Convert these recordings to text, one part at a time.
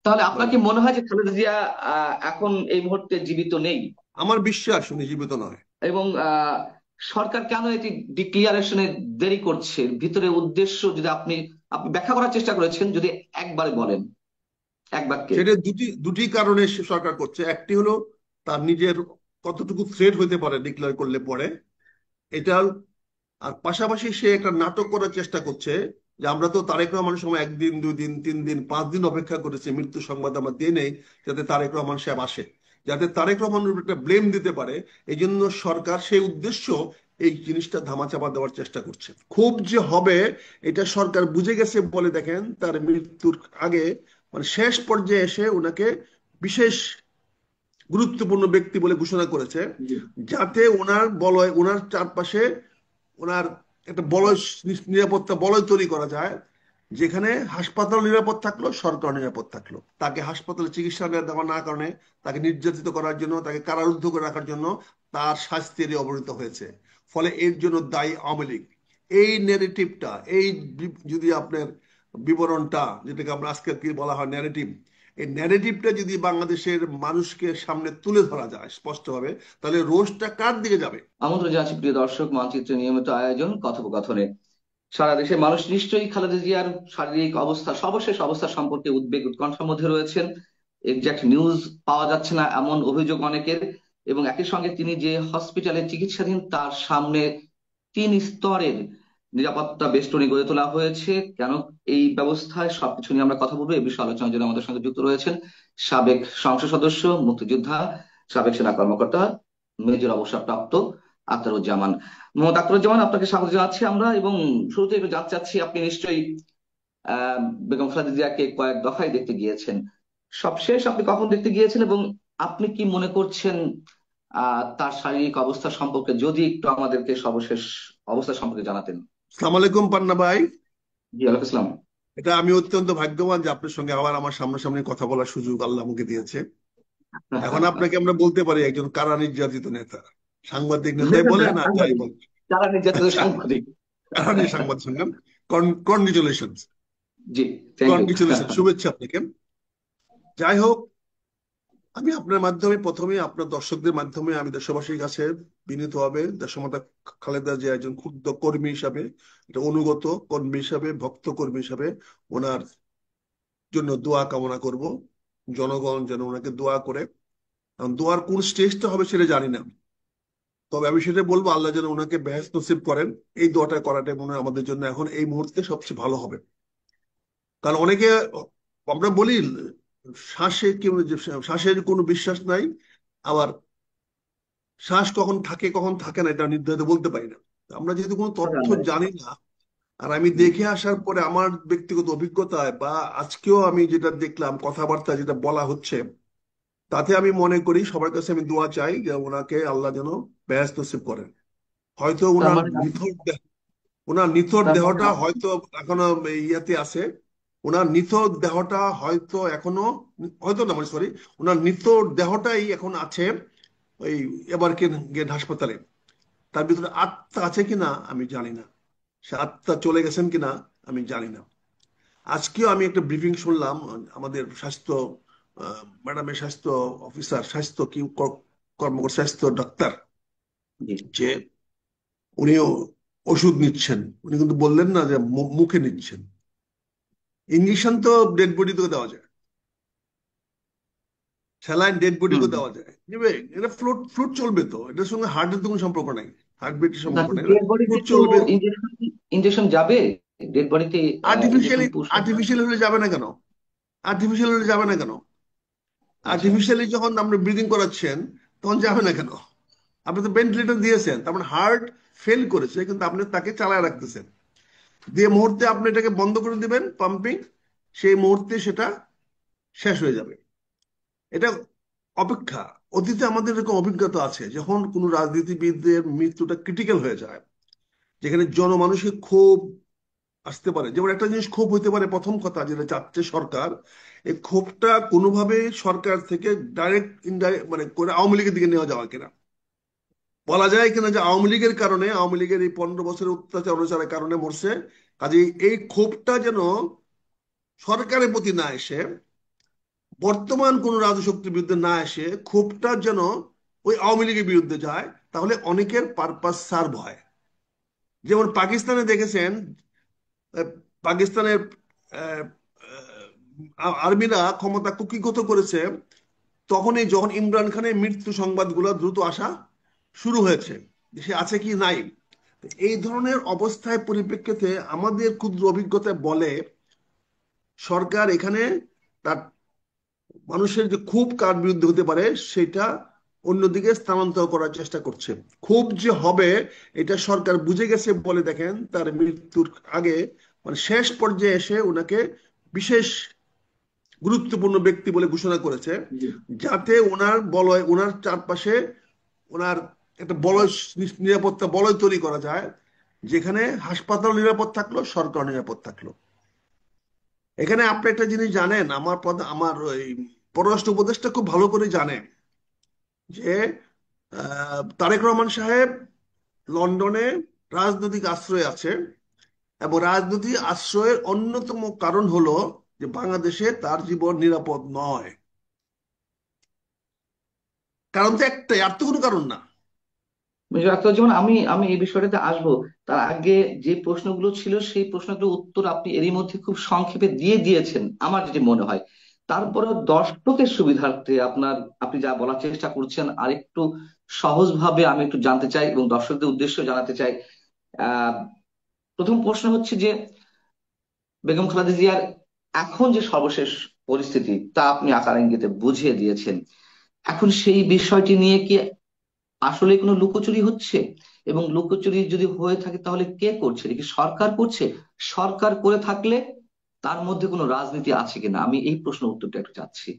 তাহলে আপনার মানে কি মনে হয় যে খালেদা জিয়া এখন এই মুহূর্তে জীবিত নেই? আমার বিশ্বাস উনি জীবিত নয়। এবং সরকার কেন এটি ডিক্লিয়ারেশনে দেরি করছে? ভিতরে উদ্দেশ্য যদি আপনি আপনি ব্যাখ্যা করার চেষ্টা করেছেন, যদি একবারে বলেন, এক বাক্যে। সেটা দুটি দুটি কারণে সে সরকার করছে। একটি হলো তার নিজের কতটুকু থ্রেট হতে পারে ডিক্লেয়ার করলে পরে, এটা। আর পাশাপাশি সে একটা নাটক করার চেষ্টা করছে যে আমরা তো তারেক রহমানের সময় একদিন, 2 দিন, 3 দিন, 5 দিন অপেক্ষা করেছি মৃত্যু সংবাদ আমরা দিয়ে নেই, যাতে তারেক রহমান সাহেব আসে, যাতে তারেক রহমানের উপর একটা ব্লেম দিতে পারে। এই জন্য সরকার সেই উদ্দেশ্য এই জিনিসটা ধামাচাপা দেওয়ার চেষ্টা করছে। খুব যে হবে এটা সরকার বুঝে গেছে বলে দেখেন তার মৃত্যুর আগে, মানে শেষ পর্যায়ে এসে ওনাকে বিশেষ গুরুত্বপূর্ণ ব্যক্তি বলে ঘোষণা করেছে, জি। যাতে ওনার বলয়, ওনার চারপাশে ওনার একটা বলয়, নিরাপত্তা বলয় তৈরি করা যায়, যেখানে হাসপাতাল নিরাপদ থাকলো, সরকার নিরাপদ থাকলো। তাকে হাসপাতালে চিকিৎসা দেওয়া না কারণে, তাকে নির্যাতিত করার জন্য, তাকে কারারুদ্ধ করে রাখার জন্য তার শাস্তি অবনীত হয়েছে। ফলে এর জন্য দায়ী আওয়ামী লীগ। এই নেগেটিভটা, এই যদি আপনার বিবরণটা, যেটাকে আমরা আজকে কি বলা হয় ন্যারেটিভ, এই ন্যারেটিভটা যদি বাংলাদেশের মানুষকে সামনে তুলে ধরা যায় স্পষ্টভাবে, তাহলে রোষটা কার দিকে যাবে? আমন্ত্রণ জানাচ্ছি প্রিয় দর্শক, মানচিত্রের নিয়মিত আয়োজন কথোপকথনে। সারা দেশে মানুষ নিশ্চয়ই খালেদা জিয়ার শারীরিক অবস্থা, সর্বশেষ অবস্থা সম্পর্কে উদ্বেগ উৎকণ্ঠার মধ্যে রয়েছেন। এক্সাক্ট নিউজ পাওয়া যাচ্ছে না এমন অভিযোগ অনেকের। এবং একই সঙ্গে তিনি যে হসপিটালে চিকিৎসাধীন, তার সামনে 3 স্তরের নিরাপত্তা বেষ্টনী গড়ে তোলা হয়েছে। কেন এই ব্যবস্থায়, সবকিছু নিয়ে আমরা কথা বলবো। এই বিষয়ে আলোচনার জন্য আমাদের সঙ্গে যুক্ত রয়েছেন সাবেক সংসদ সদস্য, মুক্তিযোদ্ধা, সাবেক সেনা কর্মকর্তা, মেজর অবসরপ্রাপ্ত আখতারুজ্জামান। মোহাম্মদ আখতারুজ্জামান, আপনাকে স্বাগত জানাচ্ছি আমরা। এবং শুরুতে একটু জানতে চাচ্ছি, আপনি নিশ্চয়ই আহ বেগম খালেদা জিয়াকে কয়েক দফায় দেখতে গিয়েছেন। সবশেষ আপনি কখন দেখতে গিয়েছেন, এবং আপনি কি মনে করছেন তার শারীরিক অবস্থা সম্পর্কে, যদি একটু আমাদেরকে সর্বশেষ অবস্থা সম্পর্কে জানাতেন। সালাম আলাইকুম পান্না ভাই। জি, ওয়ালাইকুম আসসালাম। এটা আমি অত্যন্ত ভাগ্যবান যে আপনার সঙ্গে আবার আমার সামনাসামনি কথা বলার সুযোগ আল্লাহ আমাকে দিয়েছে। এখন আপনাকে আমরা বলতে পারি একজন কারা নির্যাতিত নেতা, সাংবাদিক নেতাই বলেন আর যাই সাংবাদিক, বলেন। যারা নির্যাতিত আচ্ছা, সাংবাদিক। কারা নিয়ে সাংবাদিক শুনলাম। Congratulation, ji, thank you. Congratulation, শুভেচ্ছা আপনাকে। যাই হোক, আমি আপনার মাধ্যমে প্রথমে আপনার দর্শকদের মাধ্যমে আমি দেশবাসীর কাছে বিনীতভাবে দেশমাতা খালেদা জিয়া একজন ক্ষুদ্র কর্মী হিসাবে, একটা অনুগত কর্মী হিসাবে, ভক্ত কর্মী হিসাবে ওনার জন্য দোয়া কামনা করব। জনগণ যেন ওনাকে দোয়া করে। কারণ দোয়ার কোন স্টেজটা হবে সেটা জানি না, তবে আমি সেটা বলবো আল্লাহ যেন ওনাকে বেহেশত নসিব করেন। এই দোয়াটা করাটাই মনে হয় আমাদের জন্য এখন এই মুহূর্তে সবচেয়ে ভালো হবে। কারণ অনেকে, আমরা বলি শ্বাসে কি, শ্বাসের কোনো বিশ্বাস নাই, আবার শ্বাস কখন থাকে কখন থাকে না এটা নির্ধারিত বলতে পারি না। আমরা যেহেতু কোনো তথ্য জানি না, আর আমি দেখে আসার পরে আমার ব্যক্তিগত অভিজ্ঞতায় বা আজকেও আমি যেটা দেখলাম কথাবার্তা যেটা বলা হচ্ছে, তাতে আমি মনে করি সবার কাছে আমি দোয়া চাই যে ওনাকে আল্লাহ যেন বেহেশত নসিব করেন। হয়তো তার মানে ওনার নিথর তার মানে দেহটা হয়তো এখনো ইয়াতে আছে। ওনার নিথর দেহটা হয়তো এখনো, হয়তো না মানে সরি, ওনার নিথর দেহটাই এখন আছে ওই এবার গেট হাসপাতালে। তার ভিতরে আত্মা আছে কিনা আমি জানি না, সে আত্মা চলে গেছেন কিনা আমি জানি না। আজকেও আমি একটা ব্রিফিং শুনলাম আমাদের স্বাস্থ্য ম্যাডামের, স্বাস্থ্য অফিসার, স্বাস্থ্য কি কর্মকর্তা, স্বাস্থ্য ডাক্তার, জি। যে উনিও ওষুধ নিচ্ছেন। উনি কিন্তু বললেন না যে মুখে নিচ্ছেন। ইঞ্জেকশন তো ডেড বডিতে দেওয়া যায়, স্যালাইন ডেড হুম। বডিকে দেওয়া যায় নিবে। এটা ফ্লুট ফ্লুট চলবে তো, এটার সঙ্গে হার্টের তো কোনো সম্পর্ক নাই, হার্টবিটের না, সম্পর্ক নেই, এটা ডেড বডিতে ফ্লুট তো চলবে। ইনজেকশন, ইনজেকশন যাবে। ডেড বডিতে ইনজেকশন আর্টিফিশিয়ালি, পুশ হবে। আর্টিফিশিয়াল হলে যাবে না কেন? আর্টিফিশিয়াল হলে যাবে না কেন? আচ্ছা। আর্টিফিশিয়ালি যখন আপনি ব্রিদিং করাচ্ছেন তখন যাবে না কেন? আপনি তো ভেন্টিলেটর দিয়েছেন, তার মানে হার্ট ফেল করেছে, কিন্তু আপনি তাকে চালায় রাখতেছেন। দিয়ে মুহূর্তে আপনি এটাকে বন্ধ করে দিবেন পাম্পিং, সেই মুহূর্তে সেটা শেষ হয়ে যাবে। এটা অপেক্ষা। অতীতে আমাদের এরকম অভিজ্ঞতা আছে, যখন কোনো রাজনীতিবিদদের মৃত্যুটা ক্রিটিক্যাল হয়ে যায়, যেখানে জনমানুষের ক্ষোভ আসতে পারে। যেমন একটা জিনিস ক্ষোভ হইতে পারে, প্রথম কথা যেটা চাচ্ছে সরকার, এই ক্ষোভটা কোনোভাবে সরকার থেকে ডাইরেক্ট ইনডাইরেক্ট মানে করে আওয়ামী লীগের দিকে নেওয়া যাওয়া কিনা, বলা যায় কিনা যে আওয়ামী লীগের কারণে, আওয়ামী লীগের এই 15 বছরের অত্যাচার অনুচারের কারণে মরছে। কাজে এই ক্ষোভটা যেন সরকারের প্রতি না এসে বর্তমান কোন রাজশক্তির বিরুদ্ধে না এসে ক্ষোভটা যেন ওই আওয়ামী লীগের বিরুদ্ধে যায়, তাহলে অনেকের পারপাস সার্ভ হয়। যেমন পাকিস্তানে দেখেছেন, আহ, পাকিস্তানের আহ, আর্মিরা ক্ষমতা কুক্ষিগত করেছে তখনই, যখন ইমরান খানের মৃত্যু সংবাদগুলো দ্রুত আসা শুরু হয়েছে, সে আছে কি নাই। এই ধরনের অবস্থায় পরিপ্রেক্ষিতে আমাদের ক্ষুদ্র অভিজ্ঞতা বলে সরকার এখানে তার মানুষের যে ক্ষোভ কার বিরুদ্ধে হতে পারে সেটা অন্যদিকে স্থানান্তর করার চেষ্টা করছে। ক্ষোভ যে হবে এটা সরকার বুঝে গেছে বলে দেখেন তার মৃত্যুর আগে, মানে শেষ পর্যায়ে এসে ওনাকে বিশেষ গুরুত্বপূর্ণ ব্যক্তি বলে ঘোষণা করেছে, জি। যাতে ওনার বলয়, ওনার চারপাশে ওনার একটা বলয়, নিরাপত্তা বলয় তৈরি করা যায়, যেখানে হাসপাতাল নিরাপদ থাকলো, সরকার নিরাপদ থাকলো। এখানে আপনি একটা জিনিস জানেন, আমার ওই পররাষ্ট্র উপদেষ্টা খুব ভালো করে জানে যে তারেক রহমান সাহেব লন্ডনে রাজনৈতিক আশ্রয় আছে, এবং রাজনৈতিক আশ্রয়ের অন্যতম কারণ হলো যে বাংলাদেশে তার জীবন নিরাপদ নয়। কারণ তো একটাই, আর তো কোনো কারণ না। মিস্টার আখতারুজ্জামান, আমি আমি এই বিষয়টাতে আসবো। তার আগে যে প্রশ্নগুলো ছিল সেই প্রশ্নগুলোর উত্তর আপনি এরই মধ্যে খুব সংক্ষেপে দিয়ে দিয়েছেন আমার যেটি মনে হয়। তারপরে দর্শকের সুবিধার্থে আপনি যা বলার চেষ্টা করছেন আরেকটু সহজভাবে আমি একটু জানতে চাই এবং দর্শকদের উদ্দেশ্যে জানাতে চাই। আহ প্রথম প্রশ্ন হচ্ছে যে বেগম খালেদা জিয়ার এখন যে সর্বশেষ পরিস্থিতি তা আপনি আকার ইঙ্গিতে বুঝিয়ে দিয়েছেন। এখন সেই বিষয়টি নিয়ে কি আসলে কোনো লুকোচুরি হচ্ছে? এবং লুকোচুরি যদি হয়ে থাকে তাহলে কে করছে? এটা কি সরকার করছে? সরকার করে থাকলে তার মধ্যে কোনো রাজনীতি আছে কিনা, আমি এই প্রশ্নের উত্তরটা একটু চাচ্ছি।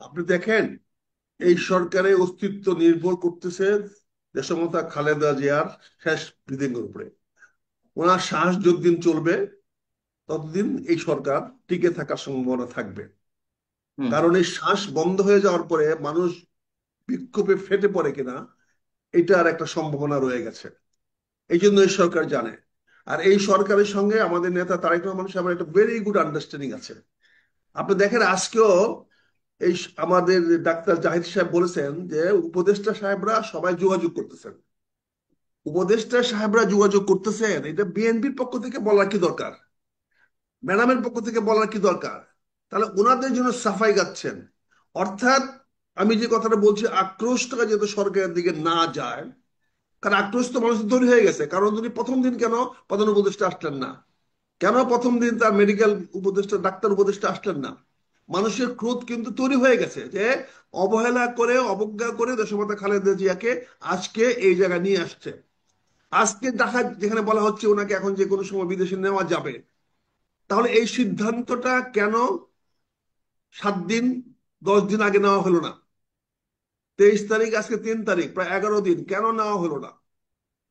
আপনি দেখেন, এই সরকারের অস্তিত্ব নির্ভর করতেছে দেশমাতা খালেদা জিয়ার শেষ ব্রিদিংয়ের উপরে। ওনার শ্বাস যতদিন চলবে ততদিন এই সরকার টিকে থাকার সম্ভাবনা থাকবে। হুম। কারণ এই শ্বাস বন্ধ হয়ে যাওয়ার পরে মানুষ বিক্ষোভে ফেটে পড়ে কিনা এটার একটা সম্ভাবনা রয়ে গেছে। এই জন্য এই সরকার জানে। আর এই সরকারের সঙ্গে আমাদের নেতা তারেক রহমান সাহেবের একটা ভেরি গুড আন্ডারস্ট্যান্ডিং আছে। আপনি দেখেন আজকেও এই আমাদের ডাক্তার জাহিদ সাহেব বলেছেন যে উপদেষ্টা সাহেবরা সবাই যোগাযোগ করতেছেন। উপদেষ্টা সাহেবরা যোগাযোগ করতেছেন, এটা বিএনপির পক্ষ থেকে বলার কি দরকার? ম্যাডামের পক্ষ থেকে বলার কি দরকার? তাহলে ওনাদের জন্য সাফাই গাচ্ছেন। অর্থাৎ আমি যে কথাটা বলছি, আক্রোশটা যাতে সরকারের দিকে না যায়। কারণ আক্রোশ তো মানুষের তৈরি হয়ে গেছে। কারণ উনি প্রথম দিন কেন প্রধান উপদেষ্টা আসলেন না? কেন প্রথম দিন তার মেডিকেল উপদেষ্টা, ডাক্তার উপদেষ্টা আসলেন না? মানুষের ক্রোধ কিন্তু তৈরি হয়ে গেছে যে অবহেলা করে, অবজ্ঞা করে দেশমাতা খালেদা জিয়াকে আজকে এই জায়গায় নিয়ে আসছে। আজকে দেখা যেখানে বলা হচ্ছে ওনাকে এখন যে কোনো সময় বিদেশে নেওয়া যাবে, তাহলে এই সিদ্ধান্তটা কেন 7 দিন 10 দিন আগে নেওয়া হলো না? 23 তারিখ, আজকে 3 তারিখ, প্রায় 11 দিন কেন নেওয়া হলো না?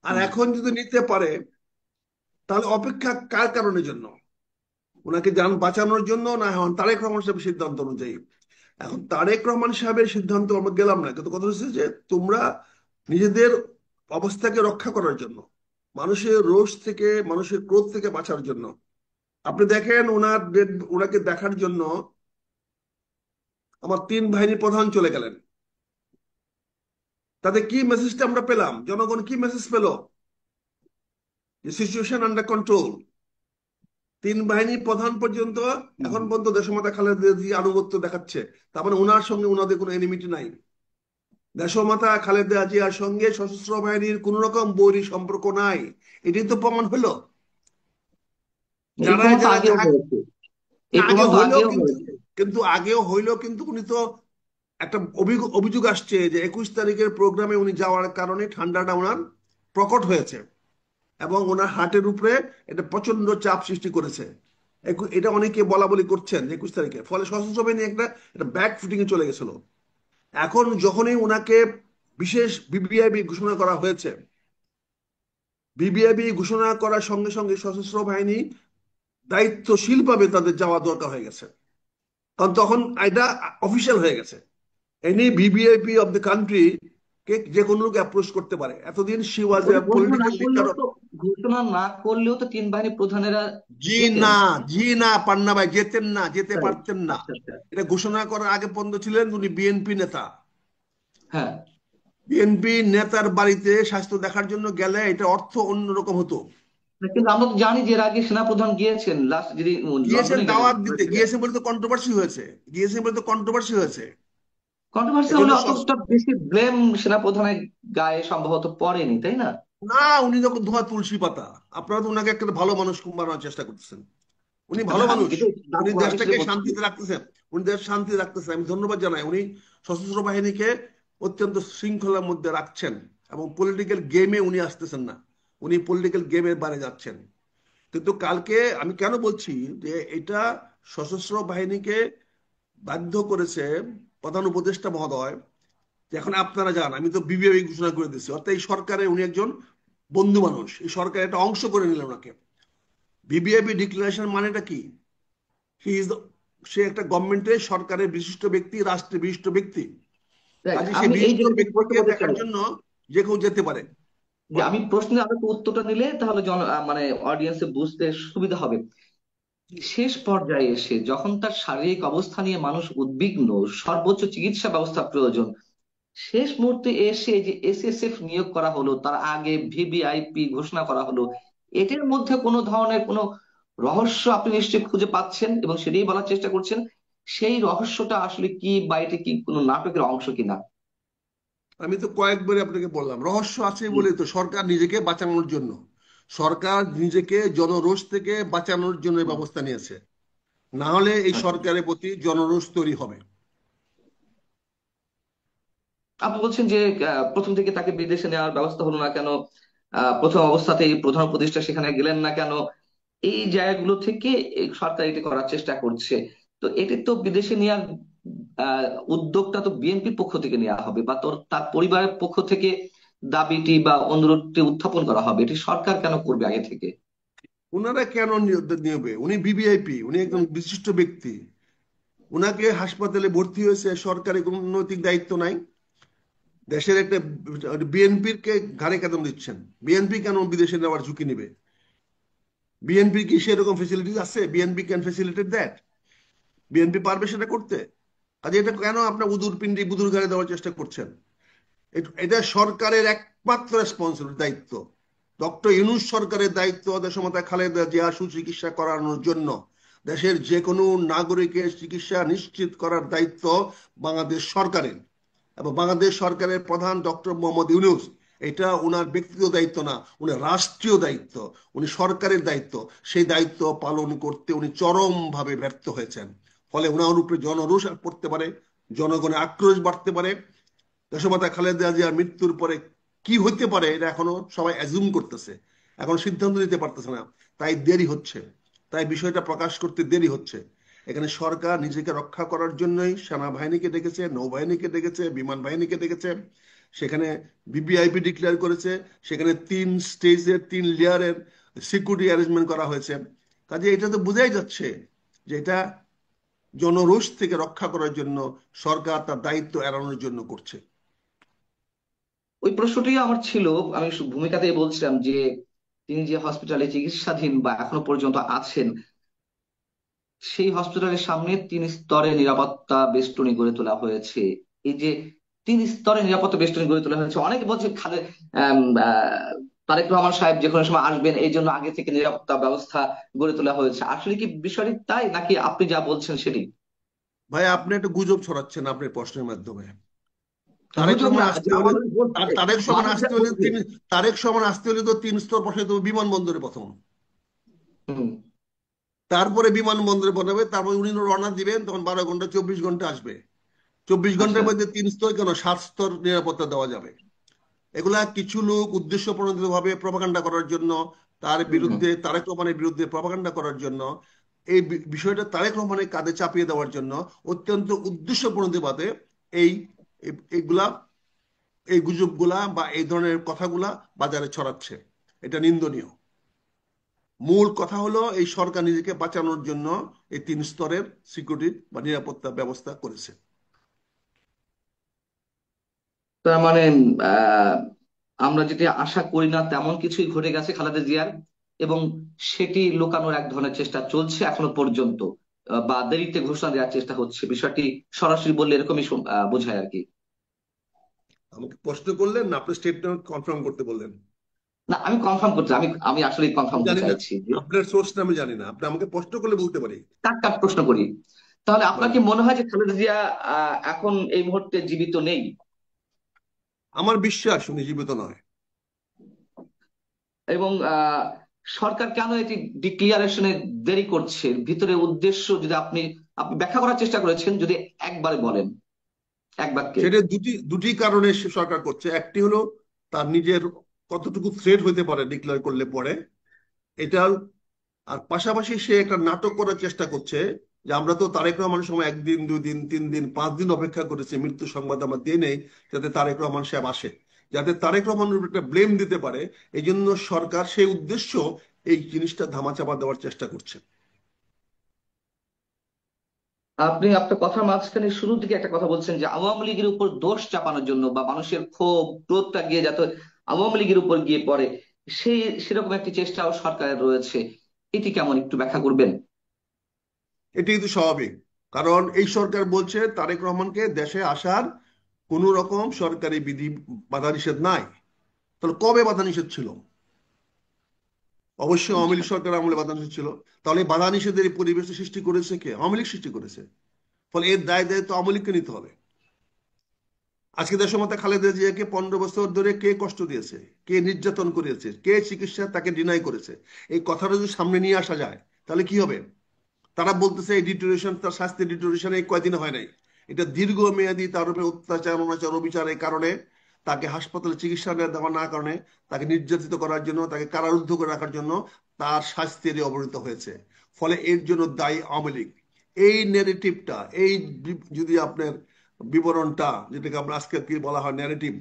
আর জি। এখন যদি নিতে পারে, তাহলে অপেক্ষা কার কারণের জন্য? ওনাকে যান বাঁচানোর জন্য, না এখন তারেক রহমান সাহেবের সিদ্ধান্ত অনুযায়ী? এখন তারেক রহমান সাহেবের সিদ্ধান্ত আমরা গেলাম না, কিন্তু কথা হচ্ছে যে তোমরা নিজেদের অবস্থাকে রক্ষা করার জন্য, মানুষের রোষ থেকে, মানুষের ক্রোধ থেকে বাঁচার জন্য, আপনি দেখেন ওনাকে দেখার জন্য আমার 3 বাহিনী প্রধান চলে গেলেন। তাতে কি মেসেজটা আমরা পেলাম? জনগণ কি মেসেজ পেল? যে সিচুয়েশন আন্ডার কন্ট্রোল। 3 বাহিনী প্রধান পর্যন্ত হুম। এখন পর্যন্ত দেশমাতা খালেদা জিয়া আনুগত্য দেখাচ্ছে। তার মানে ওনার সঙ্গে ওনাদের কোনো এনিমিটি নাই। দেশমাতা খালেদা জিয়ার সঙ্গে সশস্ত্র বাহিনীর কোন রকম বৈরী সম্পর্ক নাই। এটাই তো প্রমাণ হলো। এই যারা প্রমাণ তো যারা আগেও যাহা হয়েছে। এই আগে প্রমাণ তো হইলেও আগেও কিন্তু, হয়েছে। আগেও হইলেও কিন্তু উনি তো একটা অভিযোগ আসছে যে 21 তারিখের প্রোগ্রামে উনি যাওয়ার কারণে ঠান্ডাটা ওনার প্রকট হয়েছে, এবং ওনার হার্টের উপরে এটা প্রচন্ড চাপ সৃষ্টি করেছে। এটা অনেকে বলা বলি করছেন যে 21 তারিখে, ফলে সশস্ত্র বাহিনী একটা ব্যাক ফুটিং এ চলে গেছিল। এখন যখনই ওনাকে বিশেষ বিবিআইবি ঘোষণা করা হয়েছে, বিবিআইবি ঘোষণা করার সঙ্গে সঙ্গে সশস্ত্র বাহিনী দায়িত্বশীলভাবে তাদের যাওয়া দরকার হয়ে গেছে। কারণ তখন এটা অফিসিয়াল হয়ে গেছে। Any VVIP of the country কে যে কোনো লোক অ্যাপ্রোচ করতে পারে। এতদিন শি ওয়াজ এ ওটা ঘোষণা না পলিটিক্যাল করলেও লিডার। তো ঘোষণা না করলেও তো তিন বাহিনী প্রধানেরা জি যেতেন। না, জি না, পান্না ভাই যেতেন না, যেতে তাই? পারতেন না। আচ্ছা আচ্ছা। এটা ঘোষণা করার আগে পর্যন্ত ছিলেন উনি বিএনপি নেতা। হ্যাঁ, বিএনপি নেতার বাড়িতে স্বাস্থ্য দেখার জন্য গেলে এটা অর্থ অন্যরকম হতো। কিন্তু আমরা তো জানি যে এর আগে সেনাপ্রধান গিয়েছেন, লাস্ট যদি গিয়েছেন লন্ডনে গেলেন দাওয়াত দিতে, করেছিলেন। গিয়েছেন বলে তো কন্ট্রোভার্সি হয়েছে, গিয়েছেন বলে তো কন্ট্রোভার্সি হয়েছে। কন্ট্রোভার্সি এটা হলে হলো অতটা বেশি ব্লেম সেনাপ্রধানের গায়ে সম্ভবত পড়েনি, তাই না? না, উনি যখন ধোয়া তুলসী পাতা। আপনারা তো উনাকে একটা ভালো মানুষ বানানোর চেষ্টা করতেছেন। উনি ভালো না, আমি মানুষ। এটাই উনি আমি সেটা দেশটাকে বলছি। শান্তিতে রাখতেছেন। উনি দেশ শান্তিতে রাখতেছেন, আমি ধন্যবাদ জানাই। উনি সশস্ত্র বাহিনীকে অত্যন্ত শৃঙ্খলার মধ্যে রাখছেন এবং পলিটিক্যাল গেমে উনি আসতেছেন না। উনি পলিটিক্যাল গেমের বাইরে যাচ্ছেন। কিন্তু কালকে আমি কেন বলছি যে এটা সশস্ত্র বাহিনীকে বাধ্য করেছে প্রধান উপদেষ্টা মহোদয় যে এখন আপনারা যান, আমি তো বিবিআই ঘোষণা করে দিচ্ছি, অর্থাৎ এই সরকারে উনি একজন বন্ধু মানুষ, এই সরকারের একটা অংশ করে নিলেন ওনাকে। বিবিআইপি ডিক্লারেশন মানেটা কি? হি ইজ, সে একটা গভর্নমেন্টের সরকারের বিশিষ্ট ব্যক্তি, রাষ্ট্রের বিশিষ্ট ব্যক্তি। দেখ, কাজে সে আমি এই বিশিষ্ট জায়গাতে বলতে ব্যক্তিকে বলতে দেখার চাই জন্য যে কেউ যেতে পারে। যে বলেন। আমি প্রশ্নের আরো একটু উত্তরটা নিলে তাহলে মানে অডিয়েন্সে বুঝতে সুবিধা হবে। শেষ পর্যায়ে এসে যখন তার শারীরিক অবস্থা নিয়ে মানুষ উদ্বিগ্ন, সর্বোচ্চ চিকিৎসা ব্যবস্থা প্রয়োজন, শেষ মুহূর্তে এসে যে এসএসএফ নিয়োগ করা হলো, তার আগে ভিভিআইপি ঘোষণা করা হলো, এটার মধ্যে কোনো ধরনের কোনো রহস্য আপনি নিশ্চয়ই খুঁজে পাচ্ছেন এবং সেটাই বলার চেষ্টা করছেন। সেই রহস্যটা আসলে কি, বা এটা কি কোনো নাটকের অংশ কিনা? আমি তো কয়েকবার আপনাকে বললাম রহস্য আছে বলে তো, সরকার নিজেকে বাঁচানোর জন্য, সরকার নিজেকে জনরোষ থেকে বাঁচানোর জন্য এই হুম, ব্যবস্থা নিয়েছে। না হলে এই আচ্ছা। সরকারের প্রতি জনরোষ তৈরি হবে। আপনি বলছেন যে প্রথম থেকে তাকে বিদেশে নেওয়ার ব্যবস্থা হলো না কেন? প্রথম অবস্থাতেই প্রধান উপদেষ্টা সেখানে গেলেন না কেন? এই জায়গাগুলো থেকে এই সরকার এটি করার চেষ্টা করছে। তো এটি তো বিদেশে নেওয়ার আহ, উদ্যোগটা তো বিএনপির পক্ষ থেকে নেওয়া হবে, বা তার পরিবারের পক্ষ থেকে দাবিটি বা অনুরোধটি উত্থাপন করা হবে। এটি সরকার কেন করবে আগে থেকে? ওনারা কেন নিবে? উনি বিবিআইপি, উনি একজন বিশিষ্ট ব্যক্তি। উনাকে হাসপাতালে ভর্তি হয়েছে, সরকারি কোনো নৈতিক দায়িত্ব নাই। দেশের একটা বিএনপির কে ঘাড়ে কেন দিচ্ছেন? বিএনপি কেন বিদেশে নেওয়ার ঝুঁকি নেবে? বিএনপি কি সেরকম ফেসিলিটিস আছে? BNP can facilitate that? BNP পারবে সেটা করতে? কাজে এটা কেন আপনার উদুর পিন্ডি বুদুর ঘাড়ে দেওয়ার চেষ্টা করছেন? এটা সরকারের একমাত্র রেসপন্সিবিলিটি, দায়িত্ব। ডক্টর ইউনূস সরকারের দায়িত্ব দেশমাতা খালেদা জিয়া সুচিকিৎসা করানোর জন্য। দেশের যে কোনো নাগরিকের চিকিৎসা নিশ্চিত করার দায়িত্ব বাংলাদেশ সরকারের, এবং বাংলাদেশ সরকারের প্রধান ডক্টর মোহাম্মদ ইউনূস। এটা ওনার ব্যক্তিগত দায়িত্ব না, উনি রাষ্ট্রীয় দায়িত্ব, উনি সরকারের দায়িত্ব। সেই দায়িত্ব পালন করতে উনি চরমভাবে ব্যর্থ হয়েছেন। ফলে ওনার উপরে জনরোষ পড়তে পারে, জনগণের আক্রোশ বাড়তে পারে। দেশমাতা খালেদা জিয়ার মৃত্যুর পরে কি হইতে পারে এটা এখনো সবাই অ্যাজুম করতেছে, এখন সিদ্ধান্ত নিতে পারতেছে না। তাই দেরি হচ্ছে, তাই বিষয়টা প্রকাশ করতে দেরি হচ্ছে। এখানে সরকার নিজেকে রক্ষা করার জন্যই সেনাবাহিনীকে ডেকেছে, নৌবাহিনীকে ডেকেছে, বিমান বাহিনীকে ডেকেছে। সেখানে বিবিআইপি ডিক্লেয়ার করেছে, সেখানে 3 স্টেজের 3 লেয়ারের সিকিউরিটি অ্যারেঞ্জমেন্ট করা হয়েছে। কাজে এটা তো বোঝাই যাচ্ছে যে এটা জনরোষ থেকে রক্ষা করার জন্য সরকার তার দায়িত্ব এড়ানোর জন্য করছে। ওই প্রশ্নটি আমার ছিল। আমি ভূমিকাতে বলছিলাম যে তিনি যে হসপিটালে চিকিৎসাধীন বা এখনো পর্যন্ত আছেন, সেই হসপিটালের সামনে 3 স্তরে নিরাপত্তা বেষ্টনী গড়ে তোলা হয়েছে। এই যে 3 স্তরে নিরাপত্তা বেষ্টনী গড়ে তোলা হয়েছে, অনেকে বলছে আম, আহ, তারেক রহমান সাহেব যে কোনো সময় আসবেন, এই জন্য আগে থেকে নিরাপত্তা ব্যবস্থা গড়ে তোলা হয়েছে। আসলে কি বিষয়টি তাই, নাকি আপনি যা বলছেন সেটি? ভাই আপনি একটা গুজব ছড়াচ্ছেন আপনার প্রশ্নের মাধ্যমে। তারেক গুজব রহমান না, আসতে যা হলে, মানুষ বলছে, তারেক সমান মানুষ যা আসতে হলে বলছে। তিন, তারেক সমান আসতে হলে তো 3 স্তর বসাইতে হবে বিমানবন্দরে প্রথম। হুম। তারপরে বিমানবন্দরে বানাবে, তারপরে উনি রওনা দিবেন, তখন 12 ঘন্টা 24 ঘন্টা আসবে। 24 ঘন্টার আচ্ছা। মধ্যে 3 স্তর কেন, 7 স্তর নিরাপত্তা দেওয়া যাবে। এগুলা কিছু লোক উদ্দেশ্য প্রণোদিত ভাবে প্রপাগান্ডা করার জন্য, তার হুম হুম। বিরুদ্ধে, তারেক রহমানের বিরুদ্ধে প্রপাগান্ডা করার জন্য, এই বিষয়টা তারেক রহমানের কাঁধে চাপিয়ে দেওয়ার জন্য অত্যন্ত উদ্দেশ্য প্রণোদিতভাবে এই এইগুলা, এই গুজবগুলা বা এই ধরনের কথাগুলা বাজারে ছড়াচ্ছে। এটা নিন্দনীয়। মূল কথা হলো এই সরকার নিজেকে বাঁচানোর জন্য এই 3 স্তরের সিকিউরিটি বা নিরাপত্তা ব্যবস্থা করেছে। তার মানে আহ আমরা যেটা আশা করি না তেমন কিছুই ঘটে গেছে খালেদা জিয়ার, এবং সেটি লুকানোর এক ধরনের চেষ্টা চলছে এখনো পর্যন্ত, বা দেরিতে ঘোষণা দেওয়ার চেষ্টা হচ্ছে। বিষয়টি সরাসরি বললে এরকমই বোঝায় আর কি। আমাকে প্রশ্ন করলেন না, আপনি স্টেটমেন্ট কনফার্ম করতে বললেন? না, আমি কনফার্ম করছি, আমি আমি আসলে আমি কনফার্ম হতে জানি না, চাইছি যে আপনার সোর্সটা আমি জানি না, আপনি আমাকে প্রশ্ন করলে বলতে পারি। কাট কাট প্রশ্ন করি। তাহলে আপনার বলেন। কি মনে হয় যে খালেদা জিয়া এখন এই মুহূর্তে জীবিত নেই? আমার বিশ্বাস উনি জীবিত নয়। এবং সরকার কেন এটি ডিক্লিয়ারেশনে দেরি করছে, ভিতরে উদ্দেশ্য যদি আপনি আপনি ব্যাখ্যা করার চেষ্টা করেছেন, যদি একবারে বলেন, এক বাক্যে। সেটা দুটি দুটি কারণে সে সরকার করছে। একটি হলো তার নিজের কতটুকু থ্রেট হতে পারে ডিক্লেয়ার করলে পরে, এটা। আর পাশাপাশি সে একটা নাটক করার চেষ্টা করছে যে আমরা তো তারেক রহমানের সময় 1 দিন 2 দিন 3 দিন 5 দিন অপেক্ষা করেছি, মৃত্যু সংবাদ আমরা দিয়ে নেই যাতে তারেক রহমান সাহেব আসে, যাতে তারেক রহমানের উপর একটা ব্লেম দিতে পারে। এই জন্য সরকার সেই উদ্দেশ্য এই জিনিসটা ধামাচাপা দেওয়ার চেষ্টা করছে। আপনি আপনার কথার মাঝখানে শুরুর দিকে একটা কথা বলছেন যে আওয়ামী লীগের উপর দোষ চাপানোর জন্য, বা মানুষের ক্ষোভ ক্রোধটা গিয়ে যাতে আওয়ামী লীগের উপর গিয়ে পড়ে, সেই সেরকম একটি চেষ্টাও সরকারের রয়েছে। এটি কেমন, একটু ব্যাখ্যা করবেন? এটি কিন্তু স্বাভাবিক, কারণ এই সরকার বলছে তারেক রহমানকে দেশে আসার কোন রকম সরকারি বিধি বাধা নিষেধ নাই। তাহলে কবে বাধা নিষেধ ছিল? অবশ্যই আওয়ামী আচ্ছা। লীগ সরকার আমলে বাধা নিষেধ ছিল। তাহলে এই বাধা নিষেধের এই পরিবেশ সৃষ্টি করেছে কে? আওয়ামী লীগ সৃষ্টি করেছে। ফলে এর দায় দায়িত্ব আওয়ামী লীগকে নিতে হবে। আজকে দেশমাতা খালেদা জিয়াকে 15 বছর ধরে কে কষ্ট দিয়েছে, কে নির্যাতন করেছে, কে চিকিৎসা তাকে ডিনাই করেছে, এই কথাটা যদি সামনে নিয়ে আসা যায় তাহলে কি হবে? তারা বলতেছে এই ডিটোরেশন, তার স্বাস্থ্যের ডিটোরেশন এই কয়দিন হয় নাই, এটা দীর্ঘমেয়াদী তার উপরে অত্যাচার অনাচার অবিচারের কারণে, তাকে হাসপাতালে চিকিৎসা দেওয়া না কারণে, তাকে নির্যাতিত করার জন্য, তাকে কারারুদ্ধ করে রাখার জন্য তার স্বাস্থ্যের অবনতি হয়েছে। ফলে এর জন্য দায়ী আওয়ামী লীগ। এই নেগেটিভটা, এই যদি আপনার বিবরণটা, যেটাকে আমরা আজকে কি বলা হয় ন্যারেটিভ,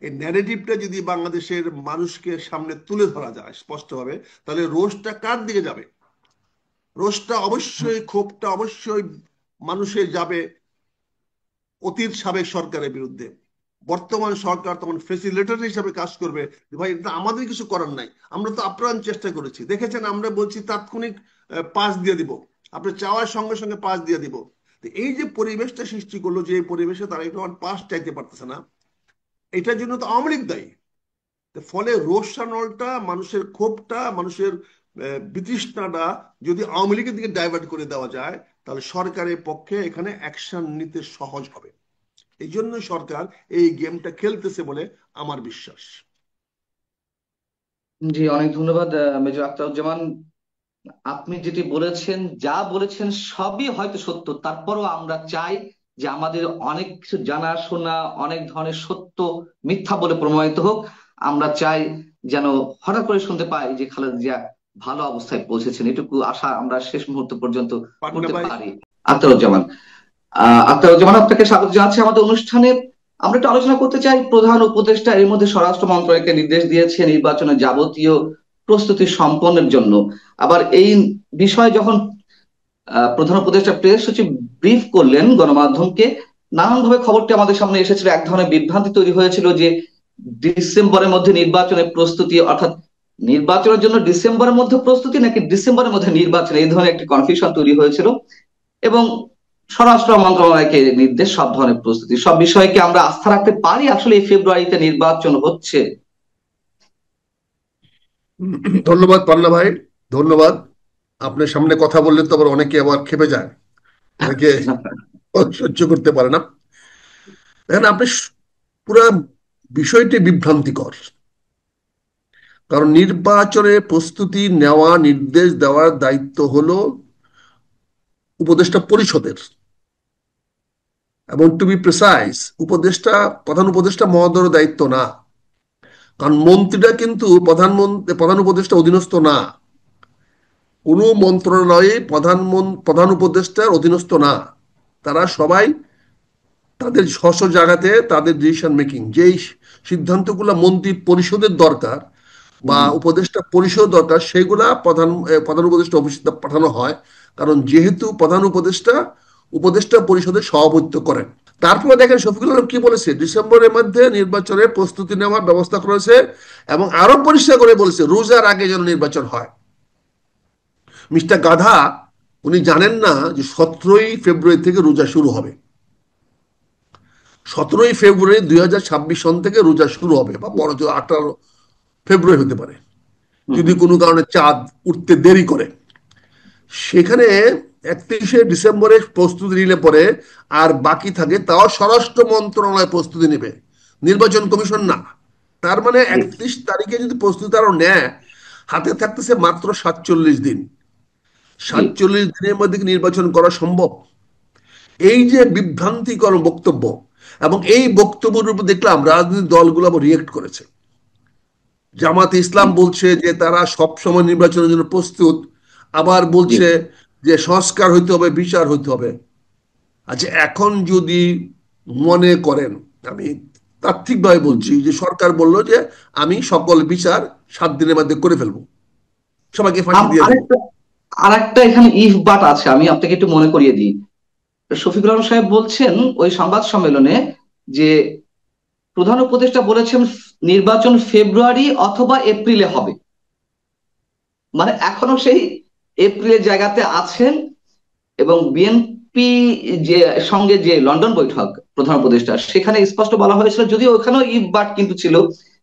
এই ন্যারেটিভটা যদি বাংলাদেশের মানুষকে সামনে তুলে ধরা যায় স্পষ্টভাবে, তাহলে রোষটা কার দিকে যাবে? রোষটা অবশ্যই, ক্ষোভটা অবশ্যই মানুষের যাবে অতীত সাবেক সরকারের বিরুদ্ধে। বর্তমান সরকার তখন ফেসিলিটেটর হিসাবে কাজ করবে যে ভাই এটা আমাদের কিছু করার নাই, আমরা তো আপ্রাণ চেষ্টা করেছি, দেখেছেন আমরা বলছি তাৎক্ষণিক পাস দিয়ে দিব, আপনি চাওয়ার সঙ্গে সঙ্গে পাস দিয়ে দিব। এই যে পরিবেশটা সৃষ্টি করলো, যে এই পরিবেশে তারা একটু পাস চাইতে পারতেছে না, এটার জন্য তো আওয়ামী লীগ দায়ী। ফলে রোষানলটা, মানুষের ক্ষোভটা, মানুষের বিতৃষ্ণাটা যদি আওয়ামী লীগের দিকে ডাইভার্ট করে দেওয়া যায়, তাহলে সরকারের পক্ষে এখানে অ্যাকশন নিতে সহজ হবে। এই জন্য সরকার এই গেমটা খেলতেছে বলে আমার বিশ্বাস। জি, অনেক ধন্যবাদ মেজর আখতারুজ্জামান। আপনি যেটি বলেছেন, যা বলেছেন সবই হয়তো সত্য, তারপরও আমরা চাই যে আমাদের অনেক কিছু জানা শোনা, অনেক ধরনের সত্য মিথ্যা বলে প্রমাণিত হোক। আমরা চাই যেন হঠাৎ করে শুনতে পাই যে খালেদা জিয়া ভালো অবস্থায় পৌঁছেছেন, এটুকু আশা আমরা শেষ মুহূর্ত পর্যন্ত পাটনা করতে ভাই। পারি। আখতারুজ্জামান, আখতারুজ্জামান আপনাকে স্বাগত জানাচ্ছি আমাদের অনুষ্ঠানে। আমরা একটু আলোচনা করতে চাই, প্রধান উপদেষ্টা এর মধ্যে স্বরাষ্ট্র মন্ত্রণালয়কে নির্দেশ দিয়েছে নির্বাচনের যাবতীয় প্রস্তুতি সম্পন্নের জন্য। আবার এই বিষয়ে যখন প্রধান উপদেষ্টা প্রেস সচিব ব্রিফ করলেন গণমাধ্যমকে, নানানভাবে খবরটি আমাদের সামনে এসেছিল, এক ধরনের বিভ্রান্তি তৈরি হয়েছিল যে ডিসেম্বরের মধ্যে নির্বাচনের প্রস্তুতি, অর্থাৎ নির্বাচনের জন্য ডিসেম্বরের মধ্যে প্রস্তুতি নাকি ডিসেম্বরের মধ্যে নির্বাচন, এই ধরনের একটি কনফিউশন তৈরি হয়েছিল। এবং স্বরাষ্ট্র মন্ত্রণালয়কে নির্দেশ সব ধরনের প্রস্তুতি, সব বিষয়কে আমরা আস্থা রাখতে পারি আসলে এই ফেব্রুয়ারিতে নির্বাচন হচ্ছে? ধন্যবাদ পান্না ভাই, ধন্যবাদ। আপনার সামনে কথা বললে তো আবার অনেকে আবার খেপে যায়, অনেকে সহ্য করতে পারে না। দেখেন আপনি পুরো বিষয়টি বিভ্রান্তিকর। কারণ নির্বাচনের প্রস্তুতি নেওয়া, নির্দেশ দেওয়ার দায়িত্ব হলো উপদেষ্টা পরিষদের। এবং টু বি প্রিসাইজ, উপদেষ্টা, প্রধান উপদেষ্টা মহোদয়ের দায়িত্ব না। কারণ মন্ত্রীরা কিন্তু প্রধান উপদেষ্টা অধীনস্থ না। কোন মন্ত্রণালয়ে প্রধান উপদেষ্টার অধীনস্থ না। তারা সবাই তাদের স্ব স্ব জায়গাতে তাদের ডিসিশন মেকিং, যেই সিদ্ধান্তগুলো মন্ত্রী পরিষদের দরকার বা হুম। উপদেষ্টা পরিষদ দরকার, সেগুলা প্রধান উপদেষ্টা অফিসে পাঠানো হয়। কারণ যেহেতু প্রধান উপদেষ্টা উপদেষ্টা পরিষদের সভাপতিত্ব করেন। তারপরে দেখেন শফিকুল আলম কি বলেছে, ডিসেম্বরের মধ্যে নির্বাচনের প্রস্তুতি নেওয়ার ব্যবস্থা করেছে এবং আরো পরিষ্কার করে বলেছে রোজার আগে যেন নির্বাচন হয়। মিস্টার গাধা উনি জানেন না যে 17ই ফেব্রুয়ারি থেকে রোজা শুরু হবে। 17ই ফেব্রুয়ারি 2026 সন থেকে রোজা শুরু হবে, বা বড় 18 ফেব্রুয়ারি হতে পারে যদি কোনো কারণে চাঁদ উঠতে দেরি করে। সেখানে 31শে ডিসেম্বরে প্রস্তুতি নিলে পরে আর বাকি থাকে, তাও স্বরাষ্ট্র মন্ত্রণালয় প্রস্তুতি নেবে, নির্বাচন কমিশন না। তার মানে 31 তারিখে যদি প্রস্তুতি আরো নেয়, হাতে থাকতেছে মাত্র 47 দিন। 47 দিনের মধ্যে কি নির্বাচন করা সম্ভব? এই যে বিভ্রান্তিকর বক্তব্য, এবং এই বক্তব্যের উপর দেখলাম রাজনৈতিক দলগুলো আবার রিয়েক্ট করেছে। জামাতে ইসলাম বলছে যে তারা সবসময় নির্বাচনের জন্য প্রস্তুত, আবার বলছে যে সংস্কার হইতে হবে, বিচার হইতে হবে। আচ্ছা, এখন যদি মনে করেন, আমি তাত্ত্বিকভাবে বলছি যে সরকার বলল যে আমি সকল বিচার 7 দিনের মধ্যে করে ফেলবো, সবাইকে ফাঁসি দিয়ে দেবো। আরেকটা এখানে ইফ বাট আছে, আমি আপনাকে একটু মনে করিয়ে দিই। শফিকুল আলম সাহেব বলছেন ওই সংবাদ সম্মেলনে যে প্রধান উপদেষ্টা বলেছেন নির্বাচন ফেব্রুয়ারি অথবা এপ্রিলে হবে। মানে এখনো সেই এপ্রিলের জায়গাতে আছেন। এবং বিএনপি যে সঙ্গে যে লন্ডন বৈঠক প্রধান উপদেষ্টা, সেখানে স্পষ্ট বলা হয়েছিল, যদিও ওখানেও ইফ বাট কিন্তু ছিল,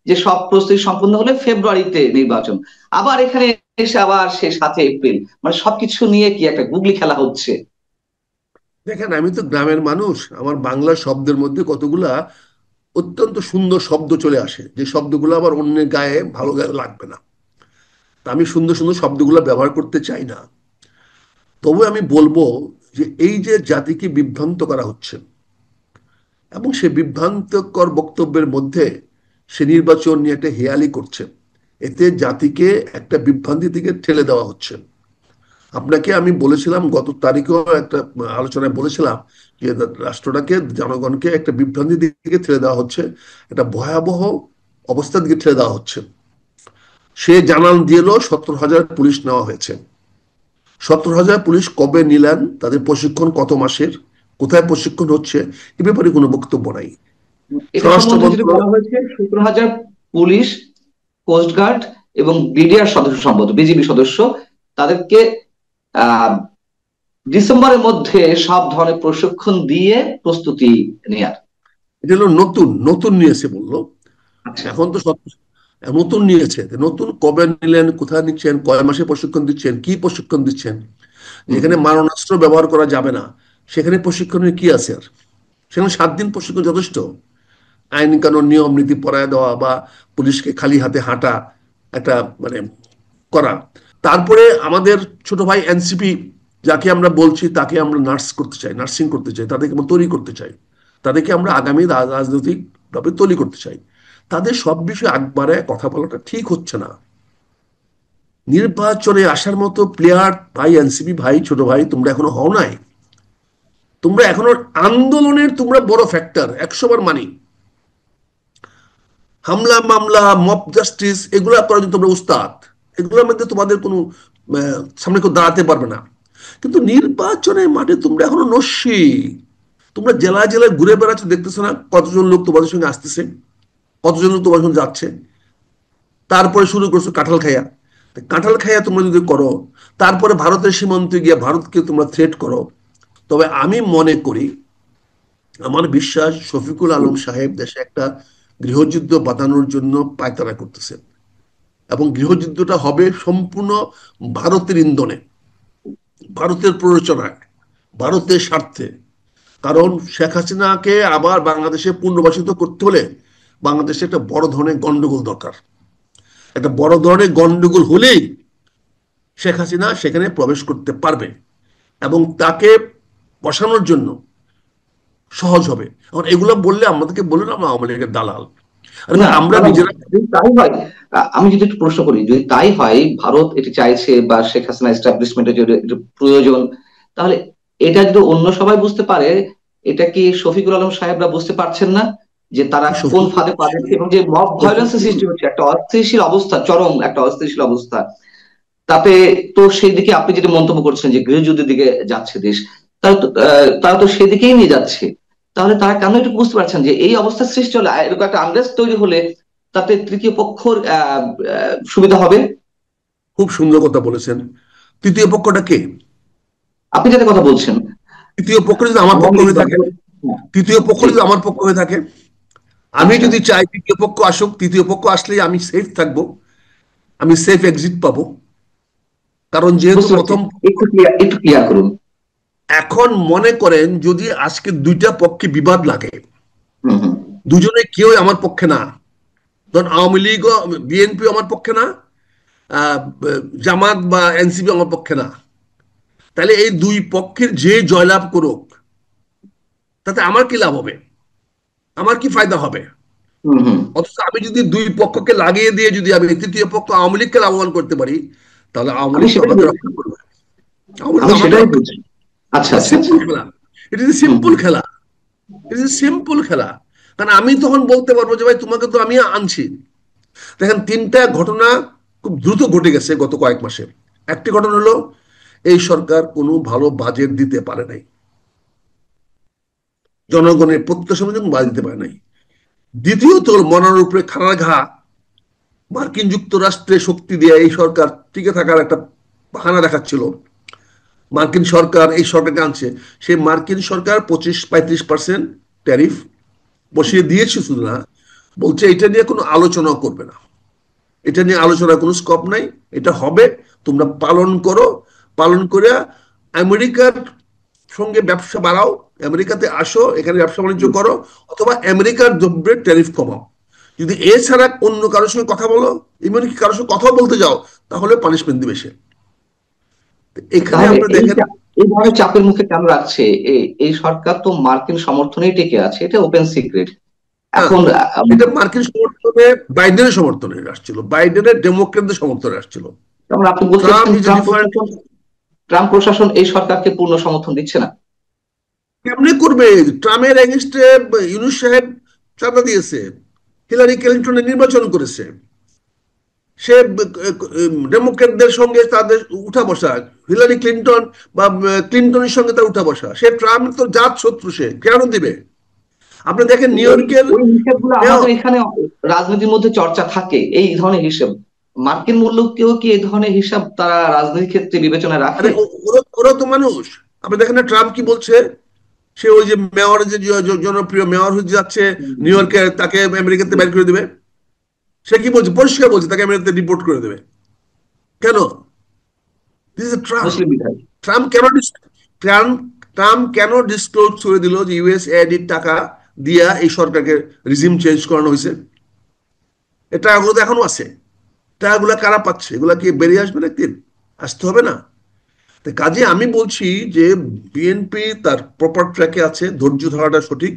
যে সব প্রস্তুতি সম্পূর্ণ হলে ফেব্রুয়ারিতে নির্বাচন। আবার এখানে এসে আবার সে 7 এপ্রিল, মানে সবকিছু নিয়ে কি একটা গুগলি খেলা হচ্ছে। দেখেন, আমি তো গ্রামের মানুষ, আমার বাংলা শব্দের মধ্যে কতগুলা অত্যন্ত সুন্দর শব্দ চলে আসে, যে শব্দগুলো আবার অন্যের গায়ে ভালো গায়ে লাগবে না। তা আমি সুন্দর সুন্দর শব্দগুলো ব্যবহার করতে চাই না। তবে আমি বলবো যে এই যে জাতিকে বিভ্রান্ত করা হচ্ছে, এবং সে বিভ্রান্তকর বক্তব্যের মধ্যে সে নির্বাচন নিয়ে একটা হেয়ালি করছে, এতে জাতিকে একটা বিভ্রান্তি থেকে ঠেলে দেওয়া হচ্ছে। আপনাকে আমি বলেছিলাম, গত তারিখেও একটা আলোচনায় বলেছিলাম যে রাষ্ট্রটাকে, জনগণকে একটা বিভ্রান্তির দিকে ঠেলে দেওয়া হচ্ছে, একটা ভয়াবহ অবস্থার দিকে ঠেলে দেওয়া হচ্ছে। সে জানান দিল 17,000 পুলিশ নেওয়া হয়েছে। 17,000 পুলিশ কবে নিলেন, তাদের প্রশিক্ষণ কত মাসের, কোথায় প্রশিক্ষণ হচ্ছে, এ ব্যাপারে কোনো বক্তব্য নাই। এটা স্বরাষ্ট্র সম্বন্ধে যদি বলা মন্ত্রণালয় হয়েছে 17,000 পুলিশ, কোস্টগার্ড এবং বিডিআর সদস্য, সম্ভবত বিজিবি সদস্য, তাদেরকে আহ ডিসেম্বরের মধ্যে সব ধরনের প্রশিক্ষণ দিয়ে প্রস্তুতি নেয়ার। এটা হলো নতুন নতুন নিয়েছে বললো। আচ্ছা। এখন তো সব নতুন নিয়েছে, নতুন কবে নিলেন, কোথায় নিচ্ছেন, কয় মাসে প্রশিক্ষণ দিচ্ছেন, কি প্রশিক্ষণ দিচ্ছেন? যেখানে মারণাস্ত্র ব্যবহার করা যাবে না, সেখানে প্রশিক্ষণের কি আছে? আর সেখানে 7 দিন প্রশিক্ষণ যথেষ্ট। আইন কানুন নিয়ম নীতি পড়ায় দেওয়া, বা পুলিশকে খালি হাতে হাঁটা একটা মানে করা। তারপরে আমাদের ছোট ভাই এনসিপি, যাকে আমরা বলছি, তাকে আমরা নার্স করতে চাই, নার্সিং করতে চাই, তাদেরকে আমরা তৈরি করতে চাই, তাদেরকে আমরা আগামী রাজনৈতিক ভাবে তৈরি করতে চাই। তাদের সব বিষয়ে একবারে কথা বলাটা ঠিক হচ্ছে না। নির্বাচনে আসার মতো প্লেয়ার ভাই, এনসিপি ভাই, ছোট ভাই, তোমরা এখনো হও নাই। তোমরা এখনো আন্দোলনের তোমরা বড় ফ্যাক্টর, 100 বার মানি। হামলা মামলা মব জাস্টিস এগুলা করার জন্য তোমরা উস্তাদ, এগুলোর মধ্যে তোমাদের কোনো সামনে কেউ দাঁড়াতে পারবে না। কিন্তু নির্বাচনের মাঠে তোমরা এখনো নস্যি। তোমরা জেলায় জেলায় ঘুরে বেড়াচ্ছ, দেখতেছো না কতজন লোক তোমাদের সঙ্গে আসতেছে, কতজন লোক তোমার সঙ্গে যাচ্ছে। তারপরে শুরু করছো কাঁঠাল খাইয়া। কাঁঠাল খাইয়া তোমরা যদি করো, তারপরে ভারতের সীমান্তে গিয়ে ভারতকে তোমরা থ্রেট করো, তবে আমি মনে করি, আমার বিশ্বাস, শফিকুল আলম সাহেব দেশে একটা গৃহযুদ্ধ বাঁধানোর জন্য পায়তারা করতেছেন, এবং গৃহযুদ্ধটা হবে সম্পূর্ণ ভারতের ইন্ধনে, ভারতের প্ররোচনায়, ভারতের স্বার্থে। কারণ শেখ হাসিনাকে আবার বাংলাদেশে পুনর্বাসিত করতে হলে বাংলাদেশে একটা বড় ধরনের গন্ডগোল দরকার। একটা বড় ধরনের গন্ডগোল হলেই শেখ হাসিনা সেখানে প্রবেশ করতে পারবে, এবং তাকে বসানোর জন্য সহজ হবে। এখন এগুলো বললে আমাদেরকে বললেন আমরা আওয়ামী লীগের দালাল। না, আমরা নিজেরা যদি তাই হয়, আমি যদি একটু প্রশ্ন করি, যদি তাই হয় ভারত এটি চাইছে বা শেখ হাসিনা এস্টাবলিশমেন্টের যদি এটি প্রয়োজন, তাহলে এটা যদি অন্য সবাই বুঝতে পারে, এটা কি শফিকুল আলম সাহেবরা বুঝতে পারছেন না যে তারা কোন শফিকুল ফাঁদে পা দিচ্ছে, এবং যে মব ভায়োলেন্সের শফিকুল সৃষ্টি হচ্ছে, একটা অস্থিতিশীল অবস্থা, চরম একটা অস্থিতিশীল অবস্থা, তাতে তো সেই দিকে আপনি যেটা মন্তব্য করছেন যে গৃহযুদ্ধের দিকে যাচ্ছে দেশ, তারা তো সেদিকেই নিয়ে যাচ্ছে। তাহলে তারা কেন একটু বুঝতে পারছেন যে এই অবস্থা সৃষ্টি হলে, এরকম একটা আনরেস্ট তৈরি হলে তাতে তৃতীয় পক্ষর সুবিধা হবে? খুব সুন্দর কথা বলেছেন। তৃতীয় পক্ষটা কে? আপনি যাতে কথা বলছেন, তৃতীয় পক্ষ যদি আমার পক্ষ আওয়ামী লীগ হয়ে থাকে, হ্যাঁ, তৃতীয় পক্ষ জি, যদি আমার পক্ষ হয়ে থাকে, আমি আচ্ছা, যদি চাই তৃতীয় পক্ষ আসুক, তৃতীয় পক্ষ আসলেই আমি সেফ থাকবো, আমি সেফ এক্সিট পাবো। কারণ যেহেতু বুঝতে পারছি। প্রথম, একটু ক্লিয়ার করুন। এখন মনে করেন যদি আজকে দুইটা পক্ষে বিবাদ লাগে, হুম, হুম। দুজনে কেউ আমার পক্ষে না, ধরুন আওয়ামী লীগ, বিএনপি আমার পক্ষে না, আহ, জামাত বা এনসিপি আমার পক্ষে না, তাহলে এই দুই পক্ষের যে জয়লাভ করুক, তাতে আমার কি লাভ হবে? আমার কি ফায়দা হবে? হুম, হুম। অথচ আমি যদি দুই পক্ষকে লাগিয়ে দিয়ে যদি আমি তৃতীয় পক্ষ আওয়ামী লীগকে লাভবান করতে পারি, তাহলে আওয়ামী আমি লীগ তো সেটাই আমাকে বলছি। রক্ষা করবে, আওয়ামী লীগ আমি তো আমাকে সেটাই রক্ষা বলছি। করবে। আচ্ছা, এটা আচ্ছা, আচ্ছা। সিম্পল খেলা, এটা হুম, সিম্পল হুম। খেলা, এটা সিম্পল খেলা। কারণ আমি তখন বলতে পারবো যে ভাই তোমাকে তো আমি আনছি। দেখেন, তিনটা ঘটনা খুব দ্রুত ঘটে গেছে গত কয়েক মাসে। একটি ঘটনা হলো, এই সরকার কোনো ভালো বাজেট দিতে পারে নাই, জনগণের প্রত্যাশা অনুযায়ী বাজেট দিতে পারে নাই। দ্বিতীয়ত হলো, মরার উপরে খাড়া ঘা, মার্কিন যুক্তরাষ্ট্রে শক্তি দিয়ে এই সরকার টিকে থাকার একটা বাহানা দেখাচ্ছিল। মার্কিন সরকার এই সরকারকে আনছে, সেই মার্কিন সরকার 25-35% ট্যারিফ বসিয়ে দিয়েছে, শুধু না, বলছে এটা নিয়ে কোনো আলোচনা করবে না, এটা নিয়ে আলোচনার কোনো স্কোপ নাই, এটা হবে, তোমরা পালন করো, পালন করে আমেরিকার সঙ্গে ব্যবসা বাড়াও, আমেরিকাতে আসো, এখানে ব্যবসা বাণিজ্য করো, অথবা আমেরিকার দ্রব্যের ট্যারিফ কমাও। যদি এছাড়া অন্য কারোর সঙ্গে কথা বলো, এমনকি কারোর সঙ্গে কথা বলতে যাও, তাহলে পানিশমেন্ট দিবে সে। এখানে তাহলে আপনি দেখেন, এই ধরনের চাপের মুখে কেন রাখছে? এই সরকার তো মার্কিন সমর্থনেই টিকে আছে, এটা ওপেন সিক্রেট। হ্যাঁ, এখন এটা মার্কিন সমর্থনে, বাইডেনের সমর্থনে আসছিল, বাইডেনের ডেমোক্রেটদের সমর্থনে আসছিল। যেমন আপনি বলতে ট্রাম্প চাচ্ছেন ইজ এ ডিফারেন্ট। ট্রাম্প প্রশাসন এই সরকারকে পূর্ণ সমর্থন দিচ্ছে না? কেমনে করবে? ট্রাম্পের এগেনস্টে ইউনূস সাহেব চাঁদা দিয়েছে, হিলারি ক্লিন্টনের নির্বাচন করেছে, সে ডেমোক্রেটদের সঙ্গে তাদের উঠা বসা, হিলারি ক্লিন্টন বা ক্লিন্টনের সঙ্গে তার উঠা বসা, সে ট্রাম্প তো জাত শত্রু, সে কেন দিবে? আপনি দেখেন নিউ ওই ইয়র্কের ওই হিসেবগুলো মেয়র, আমাদের এখানে রাজনীতির মধ্যে চর্চা থাকে, এই ধরনের হিসেব। মার্কিন মূল্যকেও কি এই ধরনের হিসাব তারা রাজনীতির ক্ষেত্রে বিবেচনায় রাখে? আরে ওরা তো মানুষ। আপনি দেখেন না ট্রাম্প কি বলছে, সে ওই যে মেয়র, যে জনপ্রিয় মেয়র হয়ে যাচ্ছে নিউ ইয়র্কে, তাকে আমেরিকাতে বের করে দেবে। সে কি বলছে, পরিষ্কার বলছে তাকে আমেরিকাতে ডিপোর্ট করে দেবে। কেন? This is Trump. মুসলিম বিধায়। ট্রাম্প কেন ট্রাম্প ট্রাম্প কেন ডিসক্লোজ করে দিল যে ইউএস এডির টাকা দিয়া এই সরকারকে রিজিম চেঞ্জ করানো হয়েছে? এই টাকাগুলো তো এখনো আছে। টাকাগুলো কারা পাচ্ছে? এগুলা কি বেরিয়ে আসবে না একদিন? আসতে হবে না? তো কাজে আমি বলছি যে বিএনপি তার প্রপার ট্র্যাকে আছে, ধৈর্য ধরাটা সঠিক।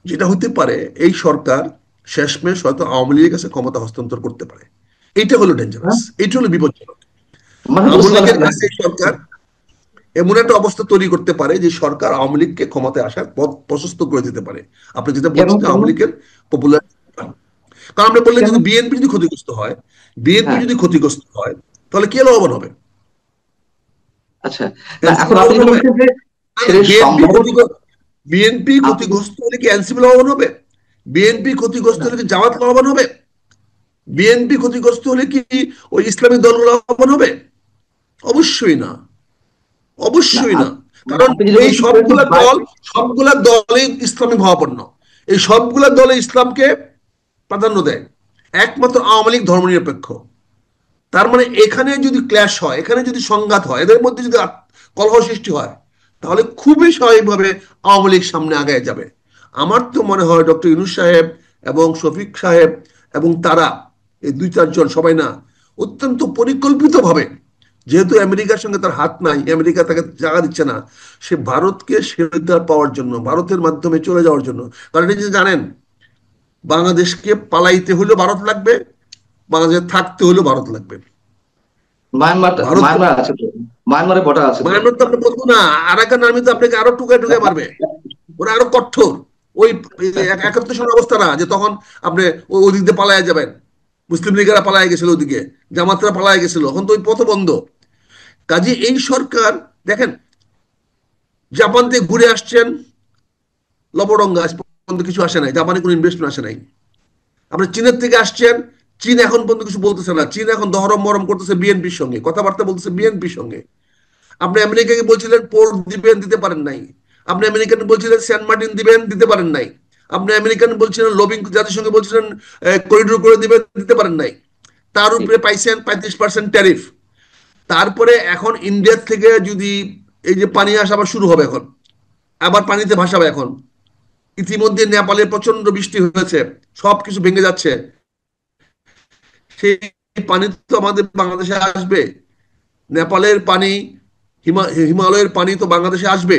যেটা হতে পারে, এই সরকার শেষমেশ হয়তো আওয়ামী লীগের কাছে ক্ষমতা হস্তান্তর করতে পারে। এইটা হলো ডেঞ্জারাস, হ্যাঁ, এইটা হলো বিপজ্জনক। মানে আওয়ামী বুঝতে লীগের পারছি না। কাছে এই সরকার এমন একটা অবস্থা তৈরি করতে পারে যে সরকার আওয়ামী লীগকে ক্ষমতায় আসার পথ প্রশস্ত করে দিতে পারে। আপনি যেটা কেন বলছেন যে কেন আওয়ামী লীগের পপুলার, কারণ আমরা বললেন কেন যদি বিএনপি যদি ক্ষতিগ্রস্ত হয়, বিএনপি হ্যাঁ, যদি ক্ষতিগ্রস্ত হয়, তাহলে কে লাভবান হবে? আচ্ছা। না, এনসিপি এখন আপনি লাভবান যেটা হবে? বলছেন যে সেটা বিএনপি সম্ভবত ক্ষতিগ্রস্ত, বিএনপি আপনি ক্ষতিগ্রস্ত হলে কি এনসিপি লাভবান হবে? বিএনপি ক্ষতিগ্রস্ত না, হলে কি জামাত লাভবান হবে? বিএনপি ক্ষতিগ্রস্ত হলে কি ওই ইসলামী দলগুলো লাভবান হবে? অবশ্যই না, না, অবশ্যই না। মানে কারণ আপনি যেটা এই বলছেন সেটা সবগুলা ঠিক, দল, সবগুলা দলে ইসলামী ভাবাপন্ন, এই সবগুলা দলে ইসলামকে প্রাধান্য দেয়। একমাত্র আওয়ামী লীগ ধর্মনিরপেক্ষ। তার মানে এখানে যদি ক্ল্যাশ হয়, এখানে যদি সংঘাত হয়, এদের মধ্যে যদি কলহ সৃষ্টি হয়, তাহলে খুবই স্বাভাবিকভাবে আওয়ামী লীগ সামনে আগায় যাবে। আমার তো মনে হয় ডক্টর ইউনূস সাহেব এবং শফিক সাহেব এবং তারা, এই দুই চারজন, সবাই না, অত্যন্ত পরিকল্পিতভাবে, যেহেতু আমেরিকার সঙ্গে তার হাত নাই, আমেরিকা তাকে জায়গা দিচ্ছে না, সে ভারতকে শেল্টার পাওয়ার জন্য, ভারতের মাধ্যমে চলে যাওয়ার জন্য। কারণ এই যে জানেন, বাংলাদেশকে পালাইতে হলেও ভারত লাগবে, বাংলাদেশে থাকতে হলেও ভারত লাগবে। মায়ানমার, ভারত, মায়ানমার আছে তো, মায়ানমারে বর্ডার আছে তো। মায়ানমার তো আপনি বলবো না, আরাকান আর্মি তো আপনাকে আরো টুকায় টুকায় মারবে, ওরা আরো কঠোর। ওই 71 সনের অবস্থা না যে তখন আপনি ওই দিক দিয়ে পালায় যাবেন। মুসলিম লীগেরা পালায় গেছিল ওদিকে, জামাতরা পালায় গেছিল, এখন তো ওই পথ বন্ধ। কাজে এই সরকার, দেখেন, জাপান থেকে ঘুরে আসছেন লবডঙ্গা, আজ পর্যন্ত কিছু আসে নাই, জাপানে কোনো ইনভেস্টমেন্ট আসে নাই। আপনি চীনের থেকে আসছেন, চীন এখন পর্যন্ত কিছু বলতেছে না, চীন এখন দহরম মরম করতেছে বিএনপির সঙ্গে, কথাবার্তা বলতেছে বিএনপির সঙ্গে। আপনি আমেরিকাকে বলছিলেন পোর্ট দিবেন, দিতে পারেন নাই। আপনি আমেরিকান বলছিলেন সেন্ট মার্টিন দিবেন, দিতে পারেন নাই। আপনি আমেরিকান বলছিলেন লবিং জাতিসংঘে বলছিলেন করিডোর করে দিবেন, দিতে পারেন নাই। তার উপরে পাইছেন 35% ট্যারিফ। তারপরে এখন ইন্ডিয়ার থেকে যদি এই যে পানি আসা আবার শুরু হবে, এখন আবার পানিতে ভাসাবে। এখন ইতিমধ্যে নেপালে প্রচন্ড বৃষ্টি হয়েছে, সবকিছু ভেঙে যাচ্ছে। সেই পানি তো আমাদের বাংলাদেশে আসবে, নেপালের পানি, হিমালয়ের পানি তো বাংলাদেশে আসবে।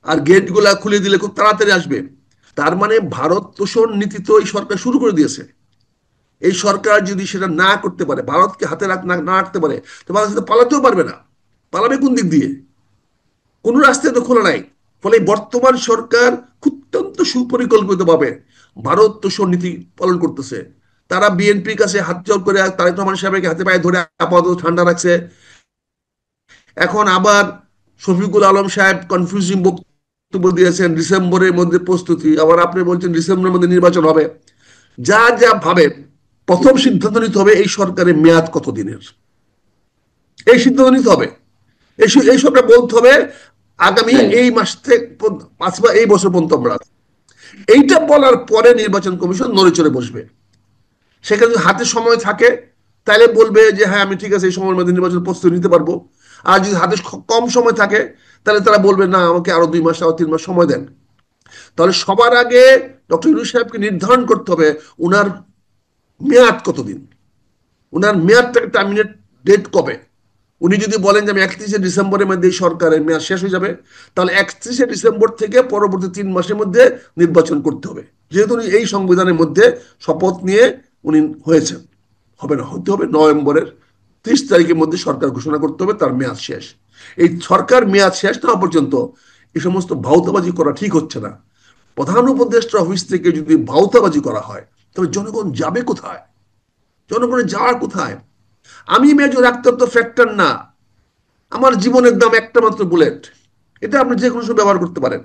আর গেট গুলা খুলে দিলে খুব তাড়াতাড়ি আসবে। তার মানে ভারত তোষণ নীতি তো এই সরকার শুরু করে দিয়েছে। এই সরকার যদি সেটা না করতে পারে, ভারতকে হাতে না রাখতে পারে, তো বাংলাদেশ পালাতেও পারবে না। পালাবে কোন দিক দিয়ে? কোনো রাস্তায় তো খোলা নাই। ফলে বর্তমান সরকার অত্যন্ত সুপরিকল্পিত ভাবে ভারত তোষণ নীতি পালন করতেছে। তারা বিএনপির কাছে হাত জোর করে তারেক রহমান সাহেবকে হাতে পায়ে ধরে আপাতত ঠান্ডা রাখছে। এখন আবার শফিকুল আলম সাহেব কনফিউজিং বক্তব্য দিয়েছেন, ডিসেম্বরের মধ্যে প্রস্তুতি। আবার আপনি বলছেন ডিসেম্বরের মধ্যে নির্বাচন হবে। যা যা ভাবে, প্রথম সিদ্ধান্ত নিতে হবে এই সরকারের মেয়াদ কত দিনের, এই সিদ্ধান্ত নিতে হবে। এই সবটা বলতে হবে আগামী এই মাস থেকে অথবা এই বছর পর্যন্ত আমরা এইটা বলার পরে নির্বাচন কমিশন নড়ে চড়ে বসবে। সেখানে যদি হাতে সময় থাকে তাহলে বলবে যে হ্যাঁ আমি ঠিক আছে এই সময়ের মধ্যে নির্বাচন প্রস্তুতি নিতে পারবো। আর যদি হাতে কম সময় থাকে তাহলে তারা বলবে না আমাকে আরো 2 মাস আরো 3 মাস সময় দেন। তাহলে সবার আগে ডক্টর ইউনূস সাহেবকে নির্ধারণ করতে হবে উনার মেয়াদ কতদিন, উনার মেয়াদটাকে টার্মিনেট ডেট কবে। উনি যদি বলেন যে আমি 31শে ডিসেম্বরের মধ্যে সরকারের মেয়াদ শেষ হয়ে যাবে, তাহলে 31শে ডিসেম্বর থেকে পরবর্তী 3 মাসের মধ্যে নির্বাচন করতে হবে। যেহেতু উনি এই সংবিধানের মধ্যে শপথ নিয়ে উনি হয়েছেন, হবে না, হতে হবে নভেম্বরের 30 তারিখের মধ্যে সরকার ঘোষণা করতে হবে তার মেয়াদ শেষ। এই সরকার মেয়াদ শেষ না পর্যন্ত এই সমস্ত ভাউতাবাজি করা ঠিক হচ্ছে না। প্রধান উপদেষ্টা অফিস থেকে যদি ভাউতাবাজি করা হয় তাহলে জনগণ যাবে কোথায়? জনগণের যাওয়ার কোথায়? আমি মেজর আক্তার তো ফ্যাক্টর না, আমার জীবনের দাম একটা মাত্র বুলেট, এটা আপনি যে কোনো সময় ব্যবহার করতে পারেন।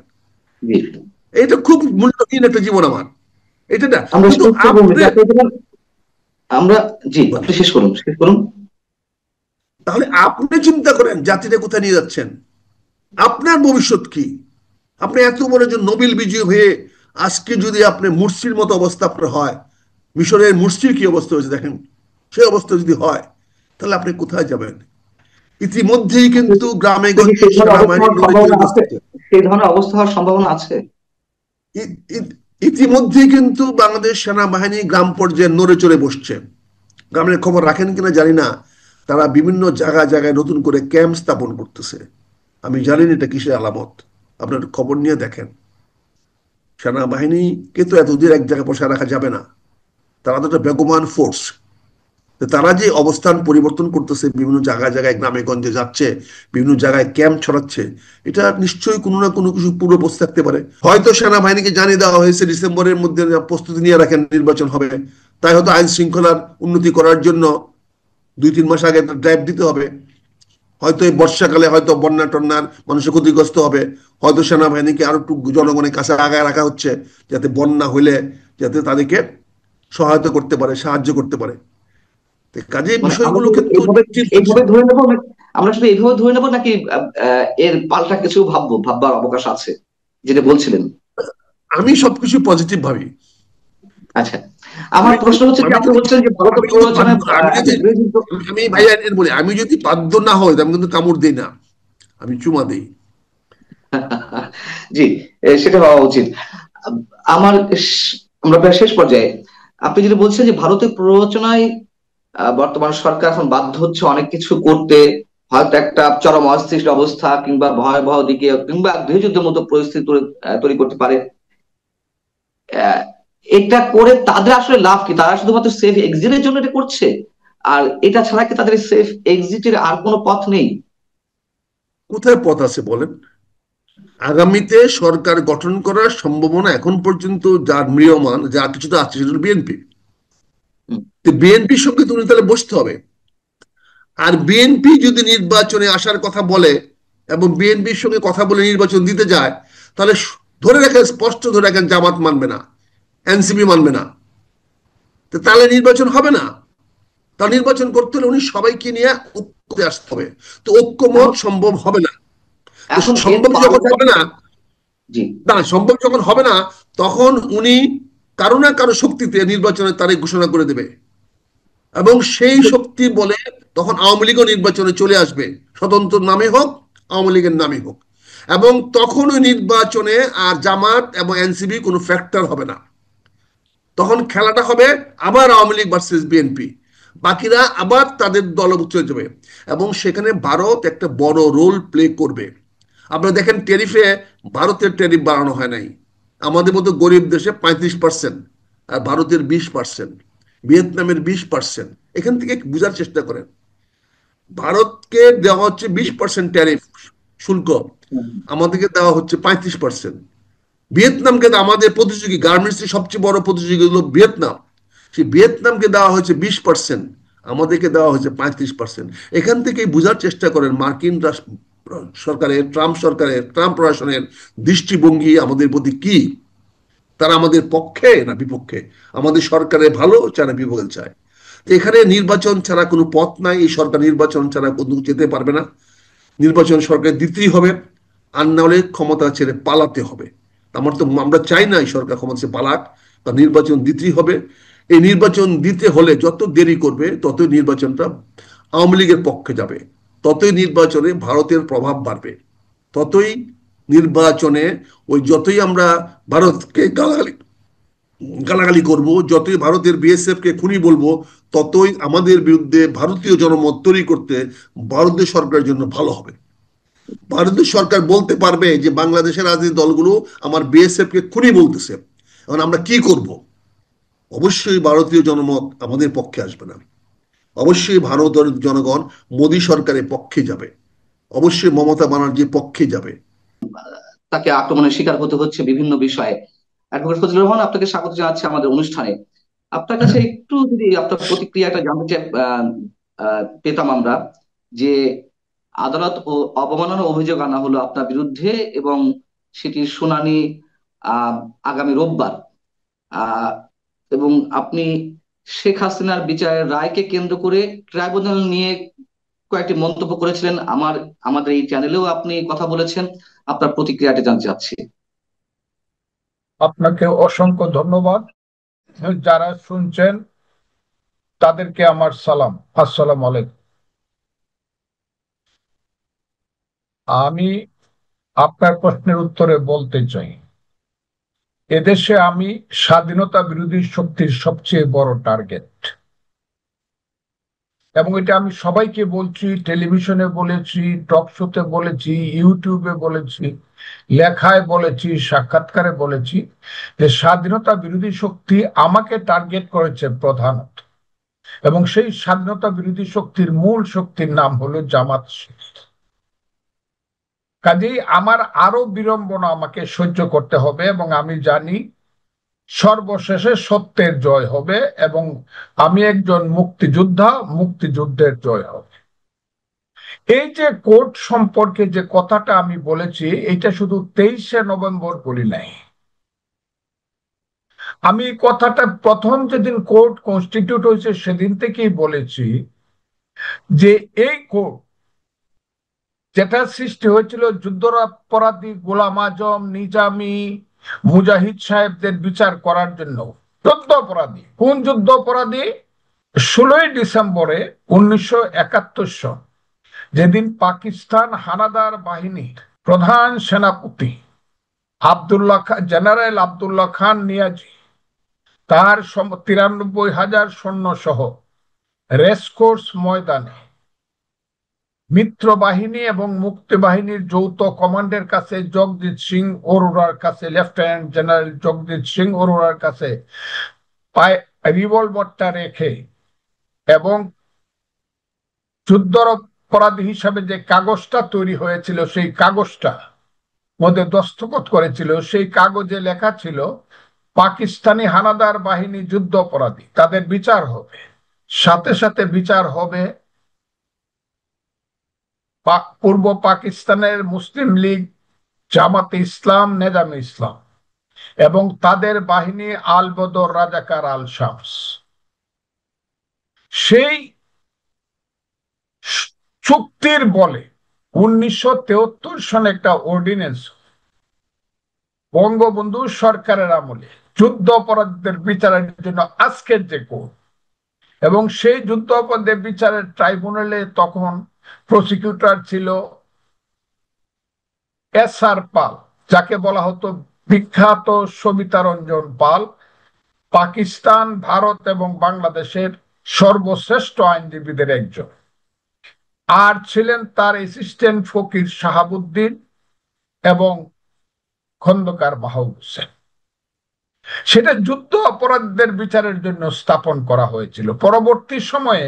এটা খুব মূল্যহীন একটা জীবন আমার, এটা না। কিন্তু আমরা জি আপনি শেষ করুন, শেষ করুন। তাহলে আপনি চিন্তা করেন জাতিটা কোথায় নিয়ে যাচ্ছেন, আপনার ভবিষ্যৎ কি? আপনি এত বড় যে নোবেল বিজয়ী হয়ে আজকে যদি আপনি মুরসির মতো অবস্থা আপনার হয়, মিশরের মুরসির কি অবস্থা হয়েছে দেখেন, সেই অবস্থা যদি হয় তাহলে আপনি কোথায় যাবেন? ইতিমধ্যেই কিন্তু গ্রামে গঞ্জে সেই ধরনের অবস্থা হওয়ার সম্ভাবনা আছে। ইতিমধ্যেই কিন্তু বাংলাদেশ সেনাবাহিনী গ্রাম পর্যায়ে নড়ে চড়ে বসছে। গ্রামের খবর রাখেন কিনা জানি না, তারা বিভিন্ন জায়গায় জায়গায় নতুন করে ক্যাম্প স্থাপন করতেছে। আমি জানি না এটা কিসের আলামত, আপনার খবর নিয়ে দেখেন। সেনাবাহিনীকে তো এতদিন এক জায়গায় বসে রাখা যাবে না, তারা তো একটা বেগমান ফোর্স। তারা যে অবস্থান পরিবর্তন করতেছে, বিভিন্ন জায়গায় জায়গায় গ্রামে গঞ্জে যাচ্ছে, বিভিন্ন জায়গায় ক্যাম্প ছড়াচ্ছে, এটা নিশ্চয়ই কোনো না কোনো কিছু পূর্বপোষ থাকতে পারে। হয়তো সেনাবাহিনীকে জানিয়ে দেওয়া হয়েছে ডিসেম্বরের মধ্যে প্রস্তুতি নিয়ে রাখেন, নির্বাচন হবে। তাই হয়তো আইন শৃঙ্খলার উন্নতি করার জন্য 2-3 মাস আগে ড্রাইভ দিতে হবে। হয়তো এই বর্ষাকালে হয়তো বন্যা টন্যার মানুষের ক্ষতিগ্রস্ত হবে, হয়তো সেনাবাহিনীকে আরো একটু জনগণের কাছে আগায় রাখা হচ্ছে যাতে বন্যা হইলে যাতে তাদেরকে সহায়তা করতে পারে, সাহায্য করতে পারে। কাজে বিষয়গুলো কিন্তু এইভাবে ধরে নেবো, আমরা শুধু এইভাবে ধরে নেবো নাকি এর পাল্টা কিছু ভাববার অবকাশ আছে যেটা বলছিলেন? আমি সবকিছু পজিটিভ ভাবি। আচ্ছা, আমার প্রশ্ন হচ্ছে যে আপনি বলছেন যে ভারতের প্ররোচনায় আমি ভাইয়া বলি, আমি যদি বাধ্য না হই আমি কিন্তু কামড় দিই না, আমি চুমা দিই। জি, সেটা হওয়া উচিত। আমার আমরা প্রায় শেষ পর্যায়ে। আপনি যেটা বলছেন যে ভারতের প্ররোচনায় বর্তমান সরকার এখন বাধ্য হচ্ছে অনেক কিছু করতে, হয়তো একটা চরম অস্থিতিশীল অবস্থা কিংবা ভয়াবহ দিকে কিংবা গৃহযুদ্ধের মতো পরিস্থিতি তৈরি করতে পারে। এটা করে তাদের আসলে লাভ কি? তারা শুধুমাত্র সেফ এক্সিটের জন্য এটা করছে, আর এটা ছাড়া কি তাদের সেফ এক্সিটের আর কোনো পথ নেই? কোথায় পথ আছে বলেন? আগামীতে সরকার গঠন করার সম্ভাবনা এখন পর্যন্ত যার ম্রিয়মান যা কিছুটা আছে সেটা বিএনপি। বিএনপির সঙ্গে তুমি তাহলে বসতে হবে। আর বিএনপি যদি নির্বাচনে আসার কথা বলে এবং বিএনপির সঙ্গে কথা বলে নির্বাচন দিতে যায়, তাহলে ধরে রাখেন, স্পষ্ট ধরে রাখেন, জামাত মানবে না, এনসিপি মানবে না, তাহলে নির্বাচন হবে না। তার নির্বাচন করতে হলে উনি সবাইকে নিয়ে ঐক্যতে আসতে হবে। তো ঐক্যমত সম্ভব হবে না। তো এখন এর সম্ভব যখন হবে না, জি না সম্ভব যখন হবে না, তখন উনি কারো না কারো শক্তিতে নির্বাচনের তারিখ ঘোষণা করে দেবে, এবং সেই শক্তি বলে তখন আওয়ামী লীগও নির্বাচনে চলে আসবে, স্বতন্ত্র নামে হোক, আওয়ামী লীগের নামে হোক। এবং তখন ওই নির্বাচনে আর জামাত এবং এনসিপি কোনো ফ্যাক্টর হবে না। তখন খেলাটা হবে আবার আওয়ামী লীগ ভার্সেস বিএনপি, বাকিরা আবার তাদের দলভুক্ত হয়ে যাবে, এবং সেখানে ভারত একটা বড় রোল প্লে করবে। আপনারা দেখেন, ট্যারিফে ভারতের ট্যারিফ বাড়ানো হয় নাই। আমাদের মতো গরিব দেশে 35%, আর ভারতের 20%, ভিয়েতনামের 20%। এখান থেকে বোঝার চেষ্টা করেন, ভারতকে দেওয়া হচ্ছে 20% ট্যারিফ শুল্ক, আমাদেরকে দেওয়া হচ্ছে 35%। ভিয়েতনামকে, আমাদের প্রতিযোগী গার্মেন্টসের সবচেয়ে বড় প্রতিযোগী হলো ভিয়েতনাম, সেই ভিয়েতনামকে দেওয়া হয়েছে 20%, আমাদেরকে দেওয়া হয়েছে 35%। এখান থেকেই বোঝার চেষ্টা করেন মার্কিন সরকারের, ট্রাম্প সরকারের, ট্রাম্প প্রশাসনের দৃষ্টিভঙ্গি আমাদের প্রতি কি। তারা আমাদের পক্ষে না বিপক্ষে, আমাদের সরকারের ভালো চায় না বিপক্ষে চায়। এখানে নির্বাচন ছাড়া কোনো পথ নাই, এই সরকার নির্বাচন ছাড়া কোথাও যেতে পারবে না। নির্বাচন সরকার দিতেই হবে, আর না হলে ক্ষমতা ছেড়ে পালাতে হবে। আমার তো, আমরা চাই না এই সরকার ক্ষমতা ছেড়ে পালাক, বা নির্বাচন দিতেই হবে। এই নির্বাচন দিতে হলে যত দেরি করবে ততই নির্বাচনটা আওয়ামী লীগের পক্ষে যাবে, ততই নির্বাচনে ভারতের প্রভাব বাড়বে, ততই নির্বাচনে ওই যতই আমরা ভারতকে গালাগালি গালাগালি করব, যতই ভারতের বিএসএফ কে খুনি বলবো, ততই আমাদের বিরুদ্ধে ভারতীয় জনমত তৈরি করতে ভারতীয় সরকারের জন্য ভালো হবে। ভারতীয় সরকার বলতে পারবে যে বাংলাদেশের রাজনৈতিক দলগুলো আমার বিএসএফ কে খুনি বলতেছে, এখন আমরা কি করব। অবশ্যই ভারতীয় জনমত আমাদের পক্ষে আসবে না, অবশ্যই ভারতের জনগণ মোদী সরকারের পক্ষে যাবে, অবশ্যই মমতা ব্যানার্জির পক্ষে যাবে। তাকে আক্রমণের শিকার হতে হচ্ছে বিভিন্ন বিষয়ে। অ্যাডভোকেট ফজলুর রহমান, আপনাকে স্বাগত জানাচ্ছি আমাদের অনুষ্ঠানে। আপনার কাছে একটু যদি আপনার প্রতিক্রিয়াটা জানতে পেতাম আমরা, যে আদালত ও অবমাননা অভিযোগ আনা হলো আপনার বিরুদ্ধে, এবং সেটির শুনানি আহ আগামী রোববার। আহ এবং আপনি শেখ হাসিনার বিচারের রায়কে কেন্দ্র করে ট্রাইব্যুনাল নিয়ে কয়েকটি মন্তব্য করেছিলেন, আমাদের এই চ্যানেলেও আপনি কথা বলেছেন। আপনার প্রতিক্রিয়াটা জানতে চাচ্ছি। আপনাকে অসংখ্য ধন্যবাদ। যারা শুনছেন তাদেরকে আমার সালাম, আসসালামু আলাইকুম। আমি আপনার প্রশ্নের উত্তরে বলতে চাই, এদেশে আমি স্বাধীনতা বিরোধী শক্তির সবচেয়ে বড় টার্গেট, এবং এটা আমি সবাইকে বলছি, টেলিভিশনে বলেছি, টক শোতে বলেছি, ইউটিউবে বলেছি, লেখায় বলেছি, সাক্ষাৎকারে বলেছি, যে স্বাধীনতা বিরোধী শক্তি আমাকে টার্গেট করেছে প্রধানত, এবং সেই স্বাধীনতা বিরোধী শক্তির মূল শক্তির নাম হলো জামাত শিবির। কাজেই আমার আরো বিড়ম্বনা আমাকে সহ্য করতে হবে, এবং আমি জানি সর্বশেষে সত্যের জয় হবে, এবং আমি একজন মুক্তিযোদ্ধা, মুক্তিযুদ্ধের জয় হবে। এই যে কোর্ট সম্পর্কে যে কথাটা আমি বলেছি, এটা শুধু 23শে নভেম্বর বলি নাই। আমি কথাটা প্রথম যেদিন কোর্ট কনস্টিটিউট হয়েছে সেদিন থেকেই বলেছি, যে এই কোর্ট যেটা সৃষ্টি হয়েছিল যুদ্ধাপরাধী গোলাম আজম, নিজামী, মুজাহিদ সাহেবদের বিচার করার জন্য। যুদ্ধ অপরাধী, কোন যুদ্ধ অপরাধী? 16ই ডিসেম্বরে 1971 সন, যেদিন পাকিস্তান হানাদার বাহিনীর প্রধান সেনাপতি আব্দুল্লাহ খান, জেনারেল আব্দুল্লাহ খান নিয়াজি, তার 93,000 সৈন্য সহ রেসকোর্স ময়দানে মিত্র বাহিনী এবং মুক্তি বাহিনীর যৌথ কমান্ডের কাছে, জগজিৎ সিং অরোরার কাছে, লেফটেন্যান্ট জেনারেল জগজিৎ সিং অরোরার কাছে পায়ে রিভলভারটা রেখে, এবং যুদ্ধ অপরাধী হিসাবে যে কাগজটা তৈরি হয়েছিল সেই কাগজটা মধ্যে দস্তখত করেছিল, সেই কাগজে লেখা ছিল পাকিস্তানি হানাদার বাহিনী যুদ্ধ অপরাধী, তাদের বিচার হবে, সাথে সাথে বিচার হবে পূর্ব পাকিস্তানের মুসলিম লীগ, জামাতে ইসলাম, নেজামে ইসলাম এবং তাদের বাহিনী আল বদর, রাজাকার, আল শামস, সেই চুক্তির বলে 1973 সনে একটা অর্ডিন্যান্স বঙ্গবন্ধু সরকারের আমলে যুদ্ধ অপরাধীদের বিচারের জন্য আজকের যে কোর্ট, এবং সেই যুদ্ধ অপরাধের বিচারের ট্রাইব্যুনালে তখন প্রসিকিউটর ছিল এস.আর. পাল, যাকে বলা হতো বিখ্যাত সবিতা রঞ্জন পাল, পাকিস্তান, ভারত এবং বাংলাদেশের সর্বশ্রেষ্ঠ আইনজীবীদের একজন। আর ছিলেন তার অ্যাসিস্ট্যান্ট ফকির শাহাবুদ্দিন এবং খন্দকার মাহবুব হোসেন। সেটা যুদ্ধ অপরাধীদের বিচারের জন্য স্থাপন করা হয়েছিল। পরবর্তী সময়ে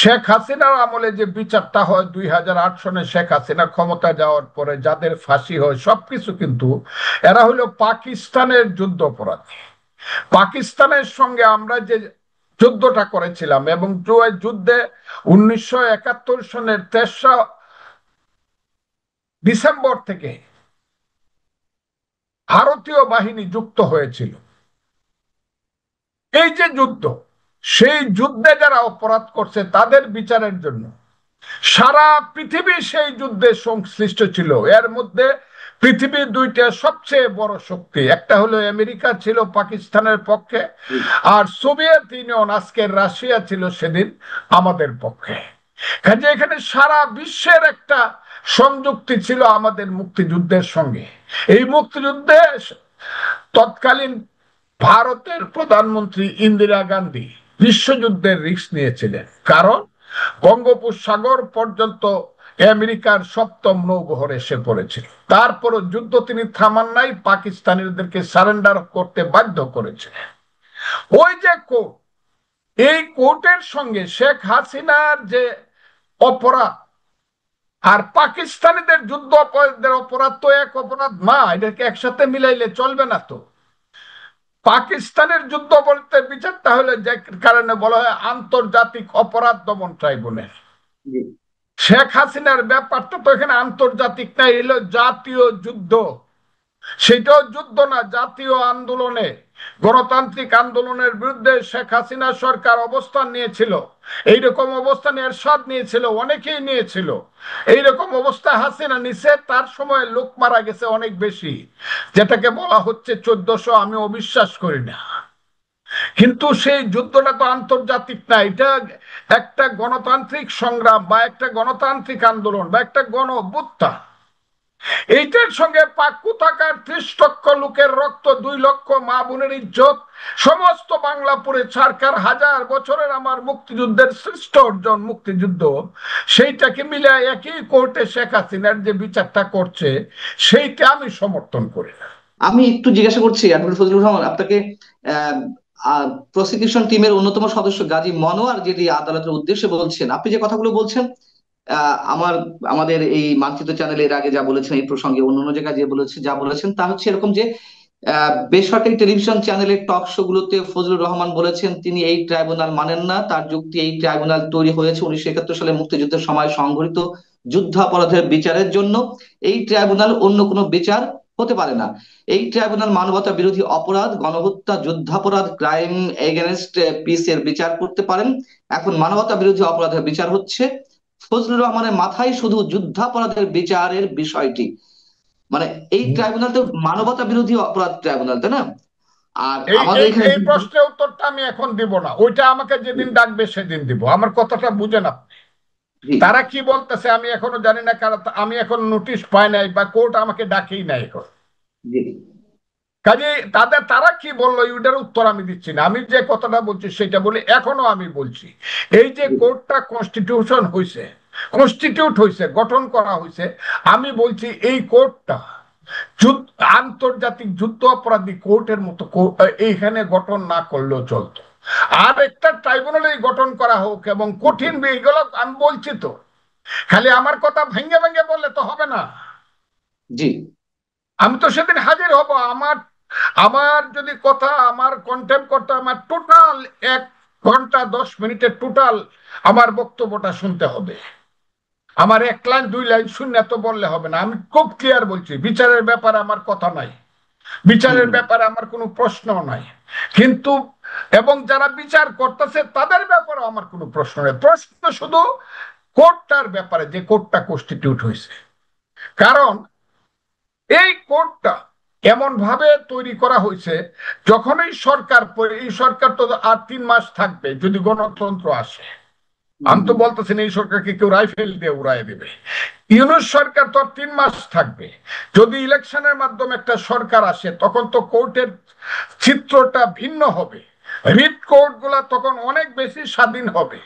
শেখ হাসিনার আমলে যে বিচারটা হয় 2008 সনে, শেখ হাসিনা ক্ষমতা যাওয়ার পরে যাদের ফাঁসি হয় সবকিছু, কিন্তু এরা হলো পাকিস্তানের যুদ্ধ অপরাধী। পাকিস্তানের সঙ্গে আমরা যে যুদ্ধটা করেছিলাম এবং যুদ্ধে 1971 সনের 3রা ডিসেম্বর থেকে ভারতীয় বাহিনী যুক্ত হয়েছিল, এই যে যুদ্ধ, সেই যুদ্ধে যারা অপরাধ করছে তাদের বিচারের জন্য সারা পৃথিবী সেই যুদ্ধে সংশ্লিষ্ট ছিল। এর মধ্যে পৃথিবীর দুইটা সবচেয়ে বড় শক্তি, একটা হলো আমেরিকা ছিল পাকিস্তানের পক্ষে, আর সোভিয়েত ইউনিয়ন, আজকের রাশিয়া, ছিল সেদিন আমাদের পক্ষে। কাজে এখানে সারা বিশ্বের একটা সংযুক্তি ছিল আমাদের মুক্তিযুদ্ধের সঙ্গে। এই মুক্তিযুদ্ধে তৎকালীন ভারতের প্রধানমন্ত্রী ইন্দিরা গান্ধী বিশ্বযুদ্ধের রিস্ক নিয়েছিলেন, কারণ বঙ্গোপসাগর পর্যন্ত আমেরিকার 7ম নৌবহর এসে পড়েছিল। তারপরও যুদ্ধ তিনি থামান নাই, পাকিস্তানিদেরকে সারেন্ডার করতে বাধ্য করেছে। ওই যে কোর্ট, এই কোর্টের সঙ্গে শেখ হাসিনার যে অপরাধ আর পাকিস্তানিদের যুদ্ধ অপরাধের অপরাধ তো এক অপরাধ না, এটাকে একসাথে মিলাইলে চলবে না। তো পাকিস্তানের যুদ্ধ অপরাধের বিচারটা হলে যে কারণে বলা হয় আন্তর্জাতিক অপরাধ দমন ট্রাইব্যুনাল। শেখ হাসিনার ব্যাপারটা তো এখানে আন্তর্জাতিক নাই, এলো জাতীয় যুদ্ধ। সেটাও যুদ্ধ না, জাতীয় আন্দোলনে, গণতান্ত্রিক আন্দোলনের বিরুদ্ধে শেখ হাসিনা সরকার অবস্থান নিয়েছিল। এইরকম অবস্থান এরশাদ নিয়েছিল, অনেকেই নিয়েছিল। এইরকম অবস্থা হাসিনা নিছে, তার সময় লোক মারা গেছে অনেক বেশি, যেটাকে বলা হচ্ছে 1400। আমি অবিশ্বাস করি না, কিন্তু সেই যুদ্ধটা তো আন্তর্জাতিক না, এটা একটা গণতান্ত্রিক সংগ্রাম বা একটা গণতান্ত্রিক আন্দোলন বা একটা গণ অভ্যুত্থান। এইটার সঙ্গে পাক্কু থাকার 30 লক্ষ লোকের রক্ত, 2 লক্ষ মা বোনের ইজ্জত, সমস্ত বাংলাপুরে সরকার, হাজার বছরের আমার মুক্তিযুদ্ধের শ্রেষ্ঠ অর্জন মুক্তিযুদ্ধ, সেইটাকে মিলে একই কোর্টে শেখ হাসিনার যে বিচারটা করছে, সেইটা আমি সমর্থন করি না। আমি একটু জিজ্ঞাসা করছি অ্যাডভোকেট ফজলুর রহমান আপনাকে, প্রসিকিউশন টিমের অন্যতম সদস্য গাজী মনোয়ার যেটি আদালতের উদ্দেশ্যে বলছেন, আপনি যে কথাগুলো বলছেন, আমাদের এই মানচিত্র চ্যানেলে এর আগে যা বলেছেন এই প্রসঙ্গে, অন্য জায়গায় যে যা বলেছেন তা হচ্ছে এরকম যে বেসরকারি টেলিভিশন চ্যানেলের টক শো গুলোতে ফজলুর রহমান বলেছেন তিনি এই ট্রাইব্যুনাল মানেন না। তার যুক্তি, এই ট্রাইব্যুনাল তৈরি হয়েছে 1971 সালে মুক্তিযুদ্ধের সময় সংঘটিত যুদ্ধাপরাধের বিচারের জন্য। এই ট্রাইব্যুনাল অন্য কোনো বিচার হতে পারে না। এই ট্রাইব্যুনাল মানবতা বিরোধী অপরাধ, গণহত্যা, যুদ্ধাপরাধ, ক্রাইম এগেনস্ট পিস এর বিচার করতে পারেন। এখন মানবতা বিরোধী অপরাধের বিচার হচ্ছে ফজলুর রহমানের মাথায় শুধু যুদ্ধাপরাধের বিচারের বিষয়টি, মানে এই ট্রাইব্যুনাল তো মানবতা বিরোধী অপরাধ ট্রাইব্যুনাল, তাই না? আর আমাদের এখানে এই প্রশ্নের উত্তরটা আমি এখন দিব না, ওইটা আমাকে যেদিন ডাকবে সেদিন দিব। আমার কথাটা বুঝেন আপনি? তারা কি বলতেছে আমি এখনো জানি না, কারণ আমি এখন নোটিশ পাই নাই বা কোর্ট আমাকে ডাকেই নাই এখন। কাজে তারা কি বললো ওইটার উত্তর আমি দিচ্ছি না। আমি যে কথাটা বলছি সেটা বলি, এখনো আমি বলছি, এই যে কোর্টটা কনস্টিটিউট হয়েছে, গঠন করা হয়েছে, আমি বলছি এই কোর্টটা আন্তর্জাতিক যুদ্ধ অপরাধী কোর্টের মতো এইখানে গঠন না করলেও চলতো। আর একটা ট্রাইব্যুনাল গঠন করা হোক এবং কঠিন, এইগুলো আমি বলছি। তো খালি আমার কথা ভেঙে ভেঙে বললে তো হবে না। জি, আমি তো সেদিন হাজির হব। আমার যদি কথা, আমার কন্টেম্প করতে, আমার টোটাল 1 ঘন্টা 10 মিনিটের টোটাল আমার বক্তব্যটা শুনতে হবে। আমার 1 লাইন 2 লাইন শূন্য তো বললে হবে না, আমি খুব ক্লিয়ার বলছি, বিচারের ব্যাপারে আমার কথা নাই, হুম বিচারের হুম ব্যাপারে আমার কোনো প্রশ্ন নাই। কিন্তু এবং যারা বিচার করতেছে তাদের ব্যাপারে আমার কোনো প্রশ্ন নেই, প্রশ্ন শুধু কোর্টটার ব্যাপারে, যে কোর্টটা কনস্টিটিউট হয়েছে। কারণ এই কোর্টটা এমন ভাবে তৈরি করা হয়েছে, যখনই সরকার, এই সরকার তো আর 3 মাস থাকবে যদি গণতন্ত্র আসে। হুম আমি তো হুম বলতেছি না এই সরকারকে কেউ রাইফেল দিয়ে উড়াই দেবে। ইউনূস সরকার তো আর 3 মাস থাকবে। যদি ইলেকশনের মাধ্যমে একটা সরকার আসে তখন তো কোর্টের চিত্রটা ভিন্ন হবে, রিট কোর্ট গুলা তখন অনেক বেশি স্বাধীন হবে।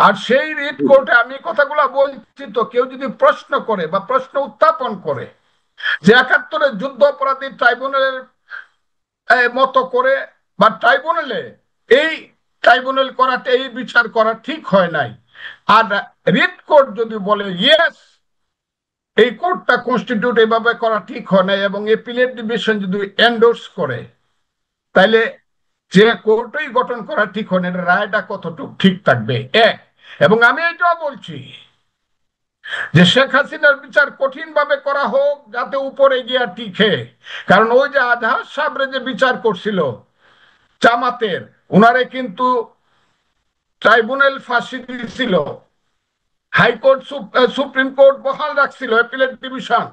আর সেই রিট হুম। কোর্টে আমি কথাগুলা বলছি, তো কেউ যদি প্রশ্ন করে বা প্রশ্ন উত্থাপন করে যে 71-এর যুদ্ধ অপরাধী ট্রাইব্যুনালের মতো করে বা ট্রাইব্যুনালে এই ট্রাইব্যুনাল করাটা, এই বিচার করা ঠিক হয় নাই, আর রিট কোর্ট যদি বলে ইয়েস এই কোর্টটা কনস্টিটিউট এভাবে করা ঠিক হয় নাই, এবং এপিলেট ডিভিশন যদি এন্ডোর্স করে, তাইলে যে কোর্টই গঠন করা ঠিক হয় না, এটা রায়টা কতটুকু ঠিক থাকবে এক। এবং আমি এটাও বলছি যে শেখ হাসিনার বিচার কঠিন ভাবে করা হোক, যাতে উপরে গিয়া টিকে। কারণ ওই যে আজহার সাবরে যে বিচার করছিল জামাতের, উনারে কিন্তু ট্রাইব্যুনাল ফাঁসি দিয়েছিল, হাইকোর্ট সুপ্রিম কোর্ট বহাল রাখছিল, অ্যাপিলেট ডিভিশন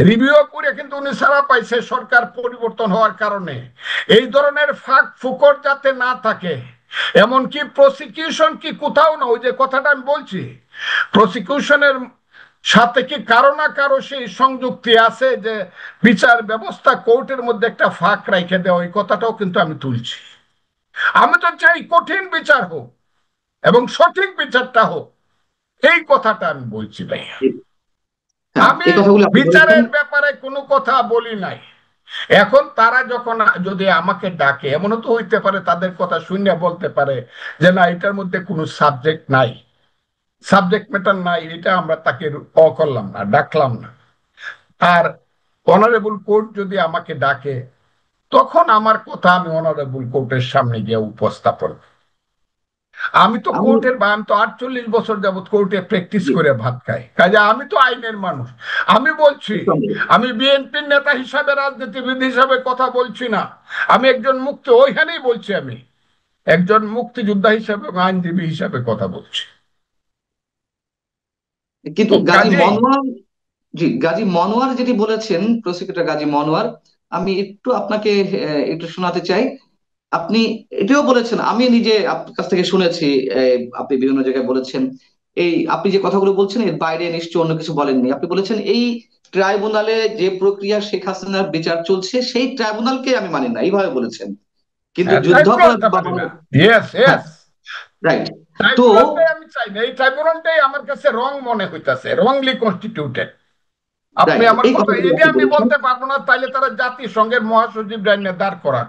রিভিউ করে কিন্তু উনি ছাড়া পাইছে সরকার পরিবর্তন হওয়ার কারণে। এই ধরনের ফাঁক ফুকর যাতে না থাকে, এমনকি প্রসিকিউশন কি কোথাও না, ওই যে কথাটা আমি বলছি, প্রসিকিউশনের সাথে কি কারো না কারো সেই সংযুক্তি আছে যে বিচার ব্যবস্থা কোর্টের মধ্যে একটা ফাঁক রেখে দেওয়া, ওই কথাটাও কিন্তু আমি তুলছি। আমি তো চাই কঠিন বিচার হোক এবং সঠিক বিচারটা হোক, এই কথাটা আমি বলছি ভাই। হ্যাঁ, আমি এই কথাগুলো আপনি বলেছেন। বিচারের ব্যাপারে কোনো কথা বলি নাই। এখন তারা যখন যদি আমাকে ডাকে, এমনও তো হইতে পারে তাদের কথা শুনে বলতে পারে যে না, এটার মধ্যে কোনো সাবজেক্ট নাই, সাবজেক্ট ম্যাটার নাই, এটা আমরা তাকে করলাম না, ডাকলাম না। আর অনারেবল কোর্ট যদি আমাকে ডাকে, তখন আমার কথা আমি অনারেবল কোর্টের সামনে গিয়ে উপস্থাপন। আমি তো আমি কোর্টের, বা আমি তো 48 বছর যাবত কোর্টে প্র্যাকটিস জি, করে ভাত খাই, কাজে আমি তো আইনের মানুষ। আমি বলছি, নিঃসন্দেহে। আমি বিএনপির নেতা হিসাবে, রাজনীতিবিদ হিসাবে কথা বলছি না, আমি একজন মুক্তি, ওইখানেই বলছি, আমি একজন মুক্তিযোদ্ধা হিসাবে, আইনজীবী হিসাবে কথা বলছি। কিন্তু তো গাজী কাজেই মনোয়ার, জি, গাজী মনোয়ার যেটি বলেছেন, প্রসিকিউটর গাজী মনোয়ার, আমি একটু আপনাকে একটু শোনাতে চাই। আপনি এটাও বলেছেন, আমি নিজে আপনার কাছ থেকে শুনেছি, আপনি বিভিন্ন জায়গায় বলেছেন, এই আপনি যে কথাগুলো বলছেন এর বাইরে নিশ্চয়ই অন্য কিছু বলেননি। আপনি বলেছেন এই ট্রাইব্যুনালে যে প্রক্রিয়া শেখ হাসিনার বিচার চলছে সেই ট্রাইব্যুনালকে আমি মানি না, এইভাবে বলেছেন। কিন্তু যুদ্ধাপরাধ ট্রাইব্যুনালটা বা মানে না, ইয়েস হ্যাঁ, ইয়েস, রাইট। তো ট্রাইব্যুনালটাই আমি চাই না, এই ট্রাইব্যুনালটাই আমার কাছে রং মনে হইতাছে, রংলি কনস্টিটিউটেড। আপনি রাইট, আমার এই কথা কথাগুলো এটা আপনি আমি বলেছেন। বলতে পারবো না, তাইলে তারা জাতিসংঘের মহাসচিব রাইনে দাঁড় করা,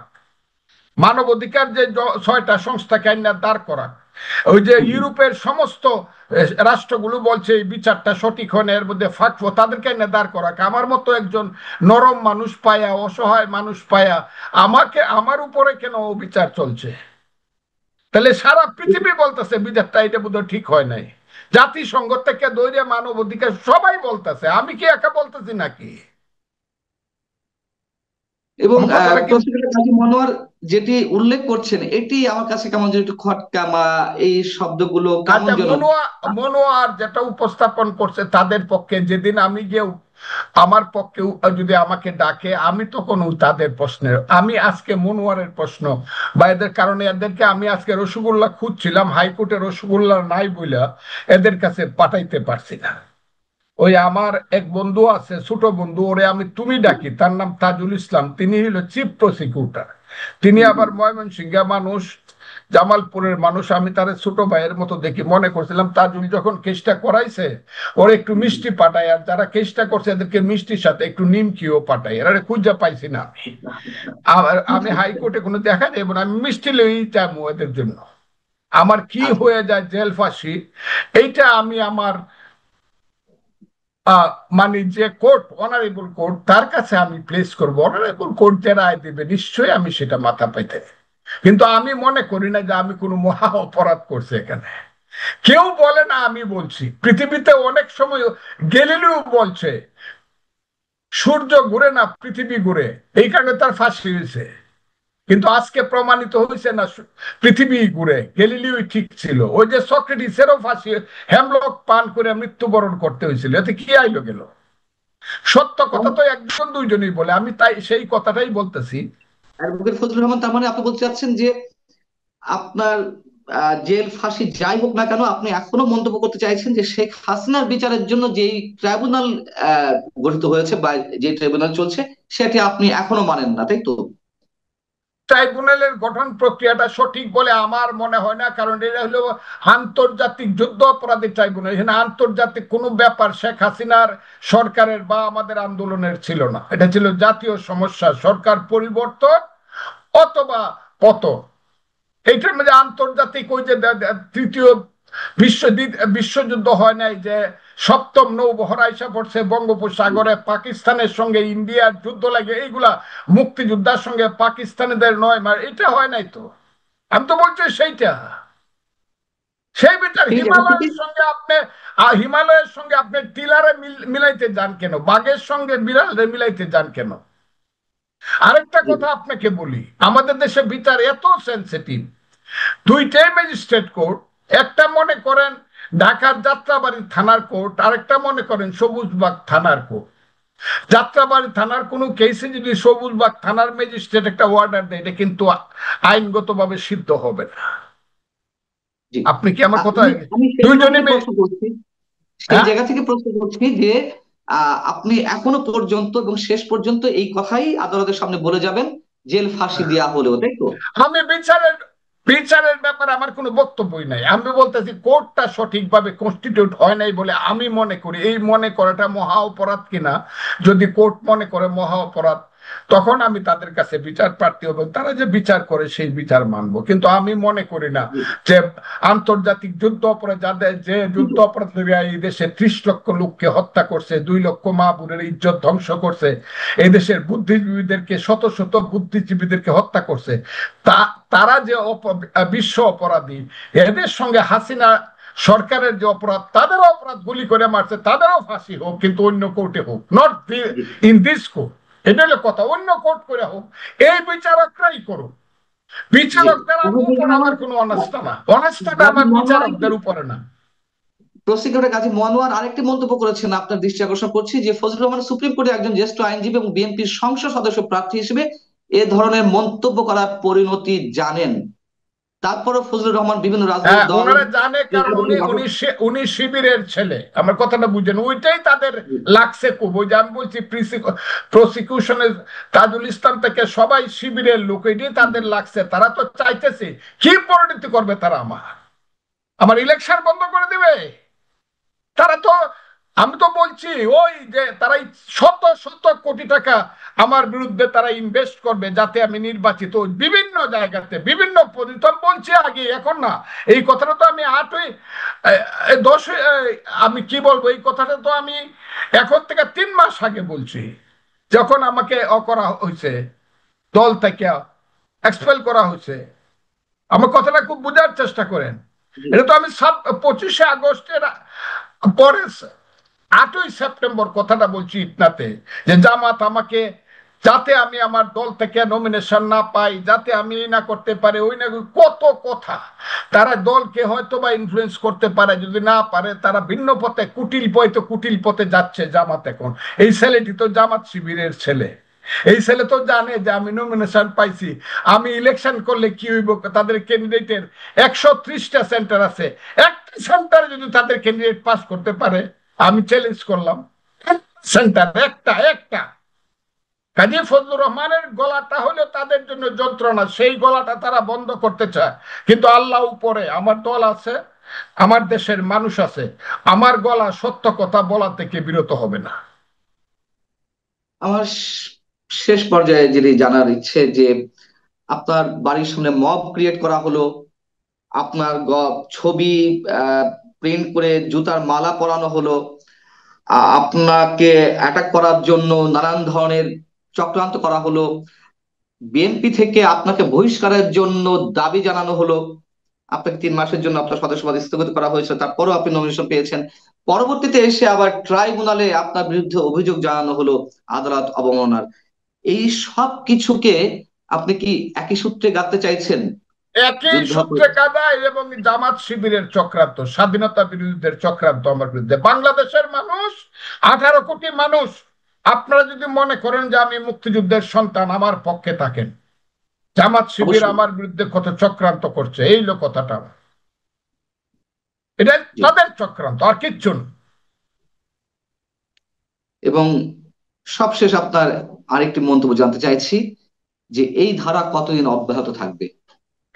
মানবাধিকার যে 6টা সংস্থাকে আইনা দাঁড় করা, ওই যে হুম, হুম। ইউরোপের সমস্ত রাষ্ট্রগুলো বলছে এই বিচারটা সঠিক হয় না, এর মধ্যে ফাঁক, তাদেরকে আইনা দাঁড় করা। আমার মতো একজন নরম মানুষ পায়া, অসহায় মানুষ পায়া, আমাকে, আমার উপরে কেন বিচার চলছে? তাহলে সারা পৃথিবী বলতেছে বিচারটা এটা বোধহয় ঠিক হয় নাই, জাতিসংঘ থেকে দৈরে মানবাধিকার সবাই বলতেছে, আমি কি একা বলতেছি নাকি? এবং আমার কথাটা কি? প্রসিকিউটর কাজী মনোয়ার যেটি উল্লেখ করছেন এটি আমার কাছে কেমন যেন একটু খটকা, এই শব্দগুলো কেমন আচ্ছা, যেন। মনোয়ার যেটা উপস্থাপন করছে তাদের পক্ষে, যেদিন আমি যে আমার পক্ষে যদি আমাকে ডাকে, আমি তখন তাদের প্রশ্নের, আমি আজকে মনোয়ারের প্রশ্ন বা এদের কারণে, এদেরকে আমি আজকে রসগোল্লা খুঁজছিলাম, হাইকোর্টে রসগোল্লা নাই বইলা এদের কাছে পাঠাইতে পারছি না। ওই আমার এক বন্ধু আছে, ছোট বন্ধু, ওরে আমি তুমি ডাকি, তার নাম তাজুল ইসলাম, তিনি হলো চিফ প্রসিকিউটর। তিনি হুম, হুম। আবার ময়মনসিংহ মানুষ, জামালপুরের মানুষ, আমি তার ছোট ভাইয়ের মতো দেখি মনে করছিলাম। তাজুল যখন কেসটা করাইছে, ওর একটু মিষ্টি পাঠায়, আর যারা কেসটা করছে এদেরকে মিষ্টির সাথে একটু নিমকিও পাঠায়, এরা খুঁজে পাইছি না আমি। আমি হাইকোর্টে কোনো দেখা যাবে না, আমি মিষ্টি লই যাবো এদের জন্য। আমার কি আচ্ছা, হয়ে যায় জেল ফাঁসি, এইটা আমি আমার আহ, মানে যে কোর্ট, অনারেবল কোর্ট, তার কাছে আমি প্লেস করবো, অনারেবল কোর্ট যে রায় দেবে নিশ্চয়ই আমি সেটা মাথা পেতে। কিন্তু আমি মনে করি না যে আমি কোনো মহা অপরাধ করছি এখানে। কেউ বলে না, আমি বলছি। পৃথিবীতে অনেক সময় গ্যালিলিও বলছে সূর্য ঘুরে না, পৃথিবী ঘুরে, এই কারণে তার ফাঁসি হয়েছে। কিন্তু আজকে প্রমাণিত হয়েছে না পৃথিবী ঘুরে, গ্যালিলিও ঠিক ছিল। ওই যে সক্রেটিসেরও ফাঁসি, হেমলক পান করে মৃত্যুবরণ করতে হয়েছিল, এতে কি আইলো গেল? সত্য কথা তো একজন দুইজনই বলে, আমি তাই সেই কথাটাই বলতেছি। অ্যাডভোকেট ফজলুর রহমান, তার মানে আপনি বলতে চাচ্ছেন যে আপনার জেল ফাঁসি যাই হোক না কেন, আপনি এখনো মন্তব্য করতে চাইছেন যে শেখ হাসিনার বিচারের জন্য যেই ট্রাইব্যুনাল গঠিত হয়েছে বা যে ট্রাইব্যুনাল চলছে সেটি আপনি এখনো মানেন না, তাই তো? ট্রাইব্যুনালের গঠন প্রক্রিয়াটা সঠিক বলে আমার মনে হয় না, কারণ এটা হলো আন্তর্জাতিক যুদ্ধ অপরাধী ট্রাইব্যুনাল। এখানে আন্তর্জাতিক কোনো ব্যাপার শেখ হাসিনার সরকারের বা আমাদের আন্দোলনের ছিল না, এটা ছিল জাতীয় সমস্যা, সরকার পরিবর্তন অথবা পতন। এইটার মধ্যে আন্তর্জাতিক ওই যে তৃতীয় বিশ্বযুদ্ধ হয় নাই, যে সপ্তম নৌবহর আইসা পড়ছে বঙ্গোপসাগরে, পাকিস্তানের সঙ্গে ইন্ডিয়ার যুদ্ধ লাগে, এইগুলা মুক্তিযোদ্ধার সঙ্গে পাকিস্তানিদের 9 মাস, এটা হয় নাই তো। আমি তো বলছি সেইটা, সেই বিচার সেই জায়গা থেকে হিমালয়ের সঙ্গে আপনি, হিমালয়ের সঙ্গে আপনি টিলারে মিলাইতে যান কেন? বাঘের সঙ্গে বিড়ালে মিলাইতে যান কেন? আরেকটা কথা আপনাকে বলি, আমাদের দেশে বিচার এত সেন্সিটিভ, দুইটাই ম্যাজিস্ট্রেট কোর্ট। একটা মনে করেন ঢাকার যাত্রাবাড়ি থানার কোর্ট, আরেকটা মনে করেন সবুজবাগ থানার কোর্ট। যাত্রাবাড়ি থানার কোনো কেসে যদি সবুজবাগ থানার ম্যাজিস্ট্রেট একটা অর্ডার দেয়, এটা কিন্তু আইনগতভাবে সিদ্ধ হবে না। জি, আপনি কি আমার কথা? আমি আমি সেই জায়গা দুইজনে থেকে প্রশ্ন করছি, সেই হ্যাঁ, জায়গা থেকে প্রশ্ন করছি যে আপনি এখনো পর্যন্ত এবং শেষ পর্যন্ত এই কথাই আদালতের সামনে বলে যাবেন, জেল ফাঁসি দেওয়া হলেও, তাই তো? আমি বিচারের বিচারের ব্যাপারে আমার কোনো বক্তব্যই নাই। আমি বলতেছি কোর্টটা সঠিকভাবে কনস্টিটিউট হয় নাই বলে আমি মনে করি। এই মনে করাটা মহা অপরাধ কিনা, যদি কোর্ট মনে করে মহা অপরাধ, তখন আমি তাদের কাছে বিচার প্রার্থী হব, তারা যে বিচার করে সেই বিচার মানবো। কিন্তু আমি মনে করি না জি, যে আন্তর্জাতিক যুদ্ধ অপরাধ, যাদের যে যুদ্ধ কিন্তু অপরাধীরা এই দেশে 30 লক্ষ লোককে হত্যা করছে, 2 লক্ষ মা বোনের ইজ্জত ধ্বংস করছে, এই দেশের বুদ্ধিজীবীদেরকে, শত শত বুদ্ধিজীবীদেরকে হত্যা করছে, তারা যে বিশ্ব অপরাধী, এদের সঙ্গে হাসিনা সরকারের যে অপরাধ, তাদেরও অপরাধ, গুলি করে মারছে, তাদেরও ফাঁসি হোক, কিন্তু অন্য কোর্টে হোক, not G, in this court. এটা হলো কথা, অন্য কোর্ট করে হোক, এই বিচারকরাই করুক। জি। বিচারকদের উপর তাহলে আমার কোনো অনাস্থা না, অনাস্থাটা গাজী আমার মনোয়ার, বিচারকদের উপরে না। প্রসিকিউটর গাজী মনোয়ার আরেকটি মন্তব্য করেছেন, আপনার দৃষ্টি আকর্ষণ করছি, যে ফজলুর রহমান সুপ্রিম কোর্টে একজন জ্যেষ্ঠ আইনজীবী এবং বিএনপির সংসদ সদস্য প্রার্থী হিসেবে এ ধরনের মন্তব্য করার পরিণতি জানেন। তারপরও ফজলুর রহমান বিভিন্ন রাজনৈতিক হ্যাঁ, দল ওনারা জানে, কারণ এবং উনি উনি উনি শিবিরের ছেলে। আমার কথাটা বুঝেন, ওইটাই তাদের লাগছে খুব। ওই যে আমি বলছি প্রসিকিউশনের তাজুল ইসলাম থেকে সবাই শিবিরের লোক, এটাই তাদের লাগছে। তারা তো চাইতেছে কি পরিণতি করবে তারা, আমার আমার ইলেকশন বন্ধ করে দিবে তারা তো। আমি তো বলছি ওই যে তারা শত শত কোটি টাকা আমার বিরুদ্ধে তারা ইনভেস্ট করবে যাতে আমি নির্বাচিত হই, বিভিন্ন জায়গাতে বিভিন্ন পজিশন। বলছি আগে, এখন না। এই কথাটা তো আমি 8ই 10, আমি কি বলবো, এই কথাটা তো আমি এখন থেকে 3 মাস আগে বলছি, যখন আমাকে করা হয়েছে, দল থেকে এক্সপেল করা হয়েছে। আমার কথাটা খুব বোঝার চেষ্টা করেন। এটা তো আমি 25শে আগস্টের পরে 8ই সেপ্টেম্বর কথাটা বলছি ইটনাতে, যে জামাত আমাকে, যাতে আমি আমার দল থেকে নমিনেশন না পাই, যাতে আমি না করতে পারে, ওই না কত কথা। তারা দলকে হয়তো বা ইনফ্লুয়েন্স করতে পারে, যদি না পারে তারা ভিন্ন পথে, কুটিল পথে যাচ্ছে জামাত এখন। এই ছেলেটি তো জামাত শিবিরের ছেলে, এই ছেলে তো জানে যে আমি নমিনেশন পাইছি, আমি ইলেকশন করলে কি হইব, তাদের ক্যান্ডিডেটের 130টা সেন্টার আছে, একটা সেন্টারে যদি তাদের ক্যান্ডিডেট পাস করতে পারে, আমি চ্যালেঞ্জ করলাম, সেন্টার একটা একটা। কাজী ফজলুর রহমানের গলাটা হলো তাদের জন্য যন্ত্রণা, সেই গলাটা তারা বন্ধ করতে চায়। কিন্তু আল্লাহ উপরে, আমার দল আছে, আমার দেশের মানুষ আছে, আমার গলা সত্য কথা বলা থেকে বিরত হবে না। আমার শেষ পর্যায়ে যেটি জানার ইচ্ছে, যে আপনার বাড়ির সামনে মব ক্রিয়েট করা হলো, আপনার ছবি প্রিন্ট করে জুতার মালা পরানো হলো, আপনাকে অ্যাটাক করার জন্য নানান ধরনের চক্রান্ত করা হলো, বিএনপি থেকে আপনাকে বহিষ্কারের জন্য দাবি জানানো হলো, আপনাকে 3 মাসের জন্য আপনার সদস্যপদ স্থগিত করা হয়েছে, তারপরেও আপনি নমিনেশন পেয়েছেন। পরবর্তীতে এসে আবার ট্রাইব্যুনালে আপনার বিরুদ্ধে অভিযোগ জানানো হলো আদালত অবমাননার। এই সব কিছুকে আপনি কি একই সূত্রে গাঁথতে চাইছেন? একই যুদ্ধ সূত্রে কাঁদা এবং জামাত শিবিরের চক্রান্ত, স্বাধীনতা বিরোধীদের চক্রান্ত আমার বিরুদ্ধে। বাংলাদেশের মানুষ, 18 কোটি মানুষ, আপনারা যদি মনে করেন যে আমি মুক্তিযুদ্ধের সন্তান, আমার পক্ষে থাকেন। জামাত শিবির অবশ্যই। আমার বিরুদ্ধে কত চক্রান্ত করছে, এই লো কথাটা। এটা জি। তাদের চক্রান্ত, আর কিচ্ছু না। এবং সবশেষ আপনার আরেকটি মন্তব্য জানতে চাইছি যে এই ধারা কতদিন অব্যাহত থাকবে?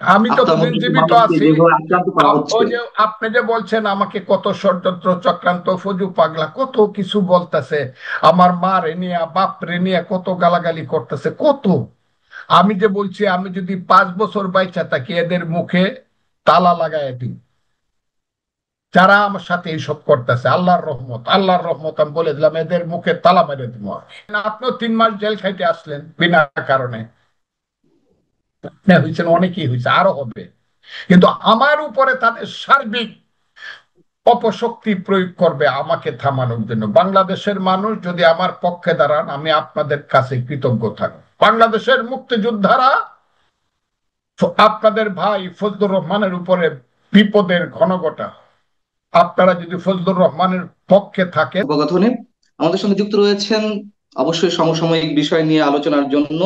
আমি আপনার যতদিন মতো জীবিত মানুষকে আছি, যেভাবে আক্রান্ত করা হচ্ছে। ওই যে আপনি যে বলছেন আমাকে কত ষড়যন্ত্র চক্রান্ত, ফজু পাগলা কত কিছু বলতেছে, আমার মা রে নিয়ে, বাপ রে নিয়ে কত গালাগালি করতেছে, কত। আমি যে বলছি, আমি যদি 5 বছর বাইচা থাকি, এদের মুখে তালা লাগাই দিই। যারা আমার সাথে এইসব করতেছে, আল্লাহর রহমত, আল্লাহর রহমত, আমি বলে দিলাম, এদের মুখে তালা মেরে দিব। আপনিও 3 মাস জেল খাইতে আসলেন বিনা কারণে। হয়েছেন, অনেকেই হয়েছে, আরো হবে। কিন্তু আমার উপরে তাদের সার্বিক অপশক্তি প্রয়োগ করবে আমাকে থামানোর জন্য। বাংলাদেশের মানুষ যদি আমার পক্ষে দাঁড়ান, আমি আপনাদের কাছে কৃতজ্ঞ থাকব। বাংলাদেশের মুক্তিযোদ্ধারা আপনাদের ভাই ফজলুর রহমানের উপরে বিপদের ঘনঘটা। আপনারা যদি ফজলুর রহমানের পক্ষে থাকেন। কথোপকথনে আমাদের সঙ্গে যুক্ত রয়েছেন অবশ্যই সমসাময়িক বিষয় নিয়ে আলোচনার জন্য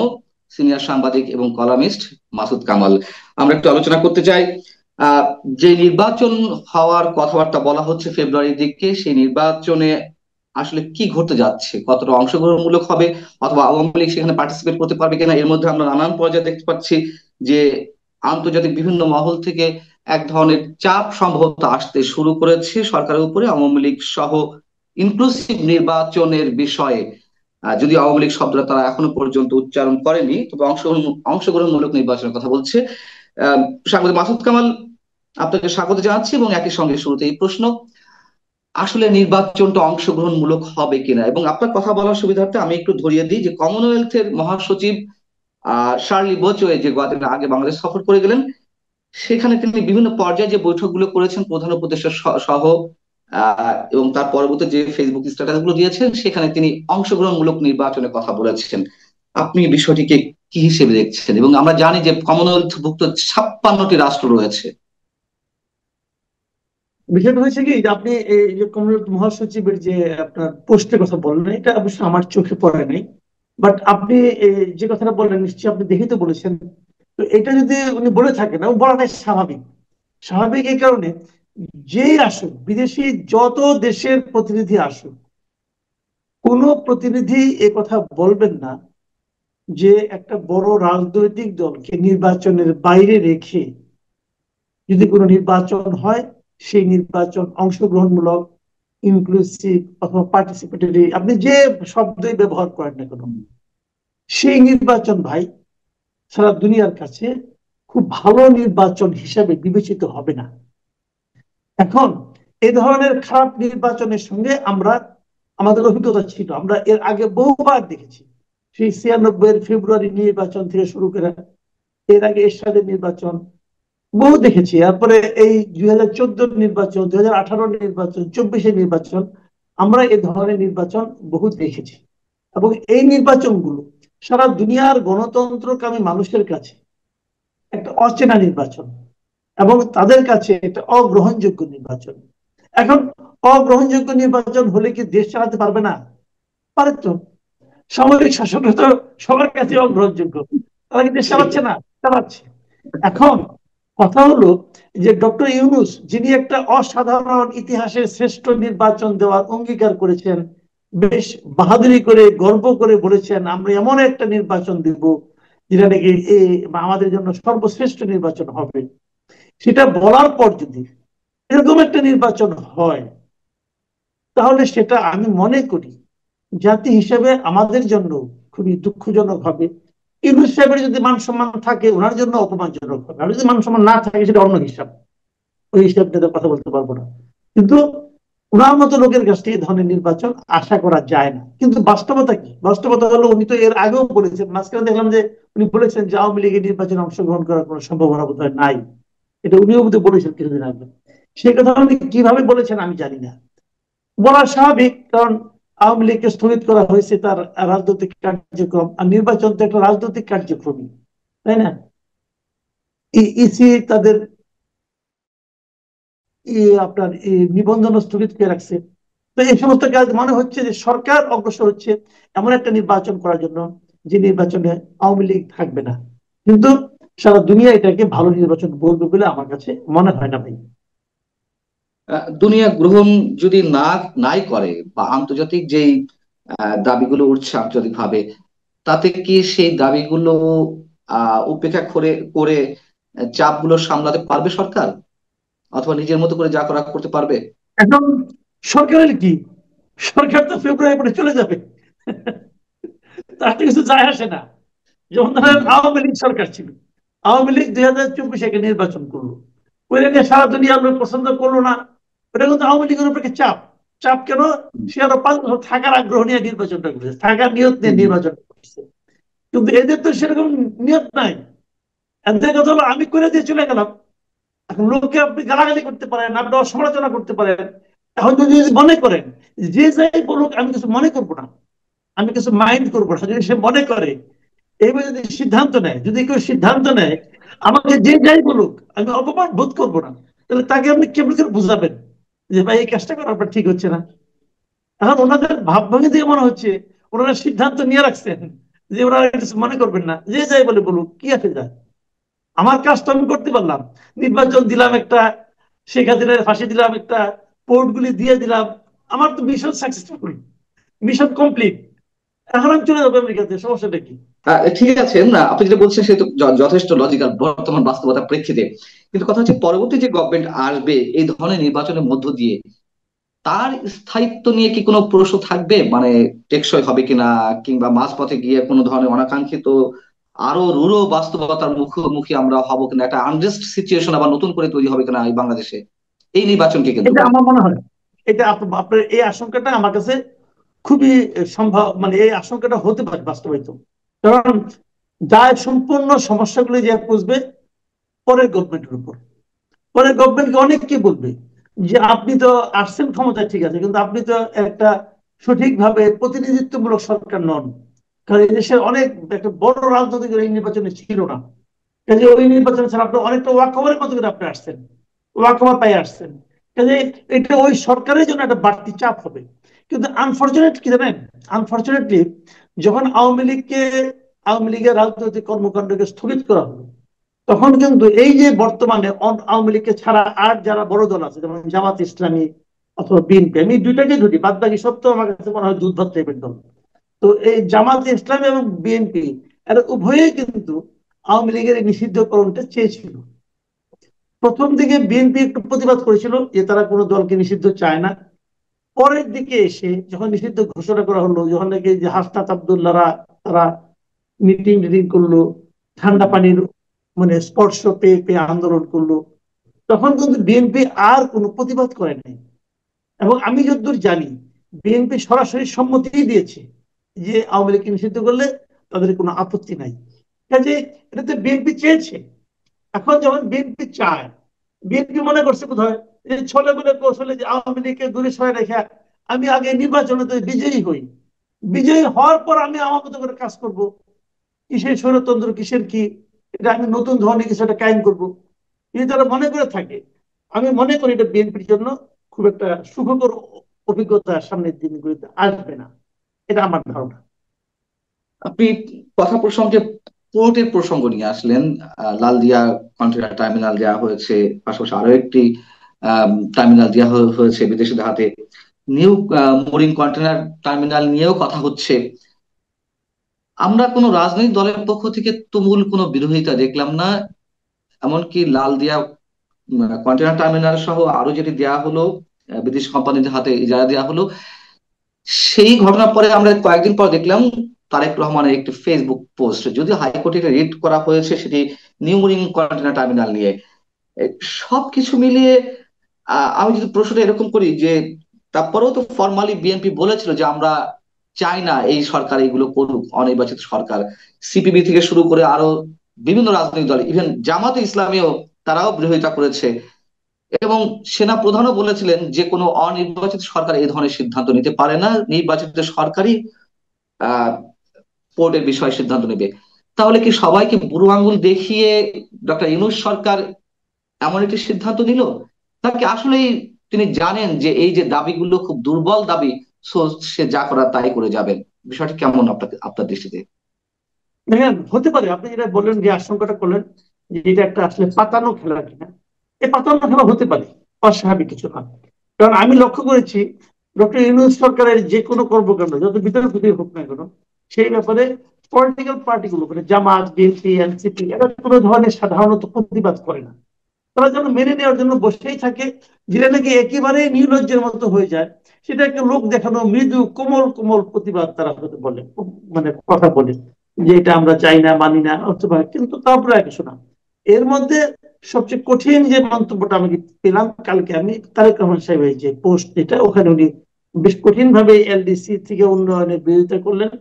সিনিয়র সাংবাদিক এবং কলামিস্ট মাসুদ কামাল। আমরা একটু আলোচনা করতে চাই আহ যে নির্বাচন হওয়ার কথাবার্তা বলা হচ্ছে ফেব্রুয়ারির দিকে, সেই নির্বাচনে আসলে কি ঘটতে যাচ্ছে, কতটা অংশগ্রহণমূলক হবে, অথবা আওয়ামী লীগ সেখানে পার্টিসিপেট করতে পারবে কিনা? এর মধ্যে আমরা নানান পর্যায়ে দেখতে পাচ্ছি যে আন্তর্জাতিক বিভিন্ন মহল থেকে এক ধরনের চাপ সম্ভবত আসতে শুরু করেছে সরকারের উপরে আওয়ামী লীগ সহ ইনক্লুসিভ নির্বাচনের বিষয়ে। যদি আওয়ামী লীগ শব্দটা তারা এখনো পর্যন্ত উচ্চারণ করেনি, তবে অংশগ্রহণমূলক নির্বাচনের কথা বলছে। সাংবাদিক মাসুদ কামাল, আপনাকে স্বাগত জানাচ্ছি এবং একই সঙ্গে শুরুতে এই প্রশ্ন, আসলে নির্বাচনটা অংশগ্রহণমূলক হবে কিনা? এবং আপনার কথা বলার সুবিধার্থে আমি একটু ধরিয়ে দিই যে কমনওয়েলথের মহাসচিব শার্লি বোচোয়ে যে কয়েকদিন আগে বাংলাদেশ সফর করে গেলেন, সেখানে তিনি বিভিন্ন পর্যায়ে যে বৈঠকগুলো করেছেন প্রধান উপদেষ্টা সহ, এবং তার পরবর্তী যে ফেসবুক স্ট্যাটাস গুলো দিয়েছেন, সেখানে তিনি অংশগ্রহণমূলক নির্বাচনের কথা বলেছেন। আপনি বিষয়টিকে কি হিসেবে দেখছেন? এবং আমরা জানি যে কমনওয়েলথভুক্ত 56টি রাষ্ট্র রয়েছে। বিষয়টা হয়েছে কি যে আপনি এই যে কমনওয়েলথ মহাসচিবের যে আপনার পোস্টের কথা বললেন, এটা অবশ্য আমার চোখে পড়ে নাই। বাট আপনি যে কথাটা বললেন, নিশ্চয়ই আপনি দেখে তো বলেছেন। তো এটা যদি উনি বলে থাকেন, এবং বলাটাই স্বাভাবিক। স্বাভাবিক এই কারণে, যেই আসুক, বিদেশি যত দেশের প্রতিনিধি আসুক, কোন প্রতিনিধি এ কথা বলবেন না যে একটা বড় রাজনৈতিক দলকে নির্বাচনের বাইরে রেখে যদি কোনো নির্বাচন হয়, সেই নির্বাচন অংশগ্রহণমূলক, ইনক্লুসিভ অথবা পার্টিসিপেটরি, আপনি যে শব্দই ব্যবহার করেন না কেন, সেই নির্বাচন ভাই সারা দুনিয়ার কাছে খুব ভালো নির্বাচন হিসাবে বিবেচিত হবে না। এখন এই ধরনের খারাপ নির্বাচনের সঙ্গে আমাদের অভিজ্ঞতা ছিল, আমরা এর আগে বহুবার দেখেছি। সেই 96-এর ফেব্রুয়ারি নির্বাচন থেকে শুরু করে এর আগে এরশাদের নির্বাচন বহু দেখেছি। তারপরে এই 2014 নির্বাচন, 2018 নির্বাচন, 24-এর নির্বাচন, আমরা এই ধরনের নির্বাচন বহু দেখেছি। এবং এই নির্বাচনগুলো সারা দুনিয়ার গণতন্ত্রকামী মানুষের কাছে একটা অচেনা নির্বাচন, এবং তাদের কাছে একটা অগ্রহণযোগ্য নির্বাচন। এখন অগ্রহণযোগ্য নির্বাচন হলে কি দেশ চালাতে পারবে না? পারে তো। সামরিক শাসনটা তো সবার কাছে অগ্রহণযোগ্য, তারা কি দেশ চালাচ্ছে না? চালাচ্ছে। এখন কথা হলো যে ডক্টর ইউনূস, যিনি একটা অসাধারণ ইতিহাসের শ্রেষ্ঠ নির্বাচন দেওয়ার অঙ্গীকার করেছেন, বেশ বাহাদুরি করে গর্ব করে বলেছেন আমরা এমন একটা নির্বাচন দিব যেটা নাকি আমাদের জন্য সর্বশ্রেষ্ঠ নির্বাচন হবে, সেটা বলার পর যদি এরকম একটা নির্বাচন হয়, তাহলে সেটা আমি মনে করি জাতি হিসেবে আমাদের জন্য খুবই দুঃখজনক হবে। ইউনূস সাহেবের যদি মান সম্মান থাকে, ওনার জন্য অপমানজনক হবে। আর যদি মান সম্মান না থাকে, সেটা অন্য হিসাব, ওই হিসাব নিয়ে কথা বলতে পারবো না। কিন্তু ওনার মতো লোকের কাছ থেকে এই ধরনের নির্বাচন আশা করা যায় না। কিন্তু বাস্তবতা কি? বাস্তবতা হলো, উনি তো এর আগেও বলেছেন, মাঝখানে দেখলাম যে উনি বলেছেন যে আওয়ামী লীগের নির্বাচনে অংশগ্রহণ করার কোনো সম্ভাবনা বোধহয় নাই। এটা উনিও বোধহয় বলেছেন কিছুদিন আগে। সেই কথা উনি কিভাবে বলেছেন আমি জানি না, বলা স্বাভাবিক, কারণ আওয়ামী লীগকে স্থগিত করা হয়েছে তার রাজনৈতিক কার্যক্রম, আর নির্বাচন তো একটা রাজনৈতিক কার্যক্রমই, তাই না? ইসি তাদের আপনার নিবন্ধন স্থগিত করে রাখছে। তো এই সমস্ত কাজ মনে হচ্ছে যে সরকার অগ্রসর হচ্ছে এমন একটা নির্বাচন করার জন্য যে নির্বাচনে আওয়ামী লীগ থাকবে না, কিন্তু সারা দুনিয়া এটাকে ভালো নির্বাচন বলবে বলে আমার কাছে মনে হয় না ভাই। দুনিয়া গ্রহণ যদি নাই করে বা আন্তর্জাতিক যেই দাবিগুলো উঠছে আন্তর্জাতিক ভাবে, তাতে কি সেই দাবিগুলো উপেক্ষা করে করে চাপগুলো সামলাতে পারবে সরকার, অথবা নিজের মতো করে যা করা করতে পারবে? এখন সরকারের কি, সরকার তো ফেব্রুয়ারি পরে চলে যাবে, তাতে কিছু যায় আসে না। যেমন ধরেন হুম। আওয়ামী লীগ সরকার ছিল, আওয়ামী লীগ 2024 একে নির্বাচন করলো, ওইটা নিয়ে সারা দুনিয়ার লোক পছন্দ করলো না। ওটা কিন্তু আওয়ামী লীগের উপরে চাপ। চাপ কেন? সে আরো 5 বছর থাকার আগ্রহ নিয়ে নির্বাচনটা করেছে, থাকার নিয়ত নিয়ে হুম। নির্বাচন করছে। কিন্তু এদের তো সেরকম নিয়ত নাই। এদের কথা হলো আমি করে দিয়ে চলে গেলাম। এখন লোককে আপনি গালাগালি করতে পারেন, আপনি সমালোচনা করতে পারেন। এখন যদি মনে করেন যে যাই বলুক আমি কিছু মনে করবো না, আমি কিছু মাইন্ড করবো না, যদি সে মনে করে, এইবার যদি সিদ্ধান্ত নেয়, যদি কেউ সিদ্ধান্ত নেয় আমাকে যে যাই বলুক আমি অপমান বোধ করবো না, তাহলে তাকে আপনি কেমন করে বুঝাবেন যে ভাই এই কাজটা করা আপনার ঠিক হচ্ছে না? এখন ওনাদের ভাবভঙ্গি দিয়ে মনে হচ্ছে ওনারা সিদ্ধান্ত নিয়ে রাখছেন যে ওনারা কিছু মনে করবেন না, যে যাই বলে বলুক, কি আছে যায়, আমার কাজ তো আমি করতে পারলাম, নির্বাচন দিলাম একটা, শেখ হাসিনার ফাঁসি দিলাম একটা, পোর্টগুলি দিয়ে দিলাম, আমার তো মিশন সাকসেসফুল, মিশন কমপ্লিট, এখন আমি চলে যাবো আমেরিকাতে, সমস্যাটা কি? ঠিক আছে, না আপনি যেটা বলছেন সে তো যথেষ্ট লজিক্যাল বর্তমান বাস্তবতার প্রেক্ষিতে। কিন্তু কথা হচ্ছে পরবর্তী যে গভর্নমেন্ট আসবে এই ধরনের নির্বাচনের মধ্য দিয়ে তার স্থায়িত্ব নিয়ে কি কোনো প্রশ্ন থাকবে, মানে টেকসই হবে কিনা, কিংবা মাঝপথে গিয়ে কোনো ধরনের অনাকাঙ্ক্ষিত আরো রূঢ় বাস্তবতার মুখোমুখি আমরা হব কিনা, একটা আনরেস্ট সিচুয়েশন আবার নতুন করে তৈরি হবে কিনা এই বাংলাদেশে এই নির্বাচনকে কেন্দ্র এটা করে? আমার মনে হয়, এটা আপনার এই আশঙ্কাটা আমার কাছে খুবই সম্ভব, মানে এই আশঙ্কাটা হতে পারে বাস্তবায়িত। কারণ দায় সম্পূর্ণ সমস্যাগুলি যে বুঝবে পরের গভর্নমেন্টের উপর, পরের গভর্নমেন্টকে অনেককে বলবে যে আপনি তো আসছেন ক্ষমতায় ঠিক আছে, কিন্তু আপনি তো একটা সঠিকভাবে প্রতিনিধিত্বমূলক সরকার নন, কারণ এই দেশের অনেক একটা বড় রাজনৈতিক এই নির্বাচনে ছিল না, কাজে ওই নির্বাচন ছাড়া আপনি অনেকটা ওয়াকওভারের মতো করে আপনি আসছেন, ওয়াকওভার পাই আসছেন, কাজে এটা ওই সরকারের জন্য একটা বাড়তি চাপ হবে। কিন্তু আনফরচুনেট কি জানেন, আনফরচুনেটলি যখন আওয়ামী লীগের রাজনৈতিক কর্মকাণ্ডকে স্থগিত করা হলো, তখন কিন্তু এই যে বর্তমানে আওয়ামী লীগকে ছাড়া আর যারা বড় দল আছে যেমন জামাত ইসলামী অথবা বিএনপি, আমি দুইটাকে ধরি, বাদ বাকি সব তো আমার কাছে মনে হয় দুধ ভাত টাইপের দল। তো এই জামাত ইসলামী এবং বিএনপি এরা উভয়ই কিন্তু আওয়ামী লীগের এই নিষিদ্ধকরণটা চেয়েছিল। প্রথম দিকে বিএনপি একটু প্রতিবাদ করেছিল যে তারা কোনো দলকে নিষিদ্ধ চায় না। পরের দিকে এসে যখন নিষিদ্ধ ঘোষণা করা হলো, যখন নাকি যে হাসনাত আব্দুল্লাহরা তারা মিটিং টিটিং করলো, ঠান্ডা পানির মানে স্পর্শ পেয়ে পেয়ে আন্দোলন করলো, তখন কিন্তু বিএনপি আর কোনো প্রতিবাদ করে নাই। এবং আমি যতদূর জানি বিএনপি সরাসরি সম্মতি দিয়েছে যে আওয়ামী লীগকে নিষিদ্ধ করলে তাদের কোনো আপত্তি নাই। কাজে এটাতে বিএনপি চেয়েছে। এখন যখন বিএনপি চায়, বিএনপি মনে করছে বোধহয় যে ছলে বলে কৌশলে যে আওয়ামী লীগকে দূরে সরে রেখে আমি আগে নির্বাচনে তো বিজয়ী হই, বিজয়ী হওয়ার পর আমি আমার মতো করে কাজ করব, কিসের স্বৈরতন্ত্র কিসের কি, এটা আমি নতুন ধরনের কিছু একটা কায়েম করবো, যদি তারা মনে করে থাকে, আমি মনে করি এটা বিএনপির জন্য খুব একটা সুখকর অভিজ্ঞতা সামনের দিনগুলিতে আসবে না, এটা আমার ধারণা। আপনি কথা প্রসঙ্গে পোর্টের প্রসঙ্গ নিয়ে আসলেন। লালদিয়া কন্টেনার টার্মিনাল দেওয়া হয়েছে, পাশাপাশি আরো একটি টার্মিনাল দেওয়া হয়েছে বিদেশিদের হাতে। নিউ মুরিং কন্টেনার টার্মিনাল নিয়েও কথা হচ্ছে। আমরা কোনো রাজনৈতিক দলের পক্ষ থেকে তুমুল কোনো বিরোধিতা দেখলাম না। এমনকি লালদিয়া কন্টেনার টার্মিনাল সহ আরো যেটি দেওয়া হলো বিদেশি কোম্পানিদের হাতে ইজারা দেওয়া হলো, সেই ঘটনার পরে আমরা কয়েকদিন পর দেখলাম তারেক রহমানের একটি ফেসবুক পোস্ট, যদিও হাইকোর্টে রিট করা হয়েছে সেটি নিউ মুরিং কন্টেনার টার্মিনাল নিয়ে। এ, সবকিছু মিলিয়ে আমি যদি প্রশ্নটা এরকম করি যে তারপরেও তো ফর্মালি বিএনপি বলেছিল যে আমরা চাই না এই সরকার এগুলো করুক, অনির্বাচিত সরকার। সিপিবি থেকে শুরু করে আরো বিভিন্ন রাজনৈতিক দল, ইভেন জামাতে ইসলামীও তারাও বিরোধিতা করেছে। এবং সেনা প্রধানও বলেছিলেন যে কোনো অনির্বাচিত সরকার এই ধরনের সিদ্ধান্ত নিতে পারে না, নির্বাচিত সরকারই আহ পোর্টের বিষয়ে সিদ্ধান্ত নেবে। তাহলে কি সবাইকে বুড়ো আঙ্গুল দেখিয়ে ডক্টর ইউনূস সরকার এমন একটি সিদ্ধান্ত নিল, নাকি আসলেই তিনি জানেন যে এই যে দাবিগুলো খুব দুর্বল দাবি, সো সে যা করার তাই করে যাবেন? বিষয়টি কেমন আপনার দৃষ্টিতে? দেখেন, হতে পারে আপনি যেটা বললেন, যে আশঙ্কাটা করলেন যে এটা একটা আসলে পাতানো খেলা কিনা, এই পাতানো খেলা হতে পারে, অস্বাভাবিক কিছু না। কারণ আমি লক্ষ্য করেছি ডক্টর ইউনূস সরকারের যে কোনো কর্মকাণ্ড যত বিতর্কিত হোক না কেন, সেই ব্যাপারে পলিটিক্যাল পার্টিগুলো মানে জামাত, বিএনপি, এনসিপি, এরা কোনো ধরনের সাধারণত প্রতিবাদ করে না। তারা যেন মেনে নেওয়ার জন্য বসেই থাকে, যেটা নাকি একেবারে নির্লজ্জের মতো হয়ে যায়। সেটা একটা লোক দেখানো মৃদু কোমল কোমল প্রতিবাদ তারা হতে বলে, মানে কথা বলে যে এটা আমরা চাই না, মানি না অথবা, কিন্তু তারপরে আগে শোনা। এর মধ্যে সবচেয়ে কঠিন যে মন্তব্যটা আমি পেলাম কালকে, আমি তারেক রহমান সাহেবের যে পোস্ট, এটা ওখানে উনি বেশ কঠিন ভাবে এলডিসি থেকে উন্নয়নের বিরোধিতা করলেন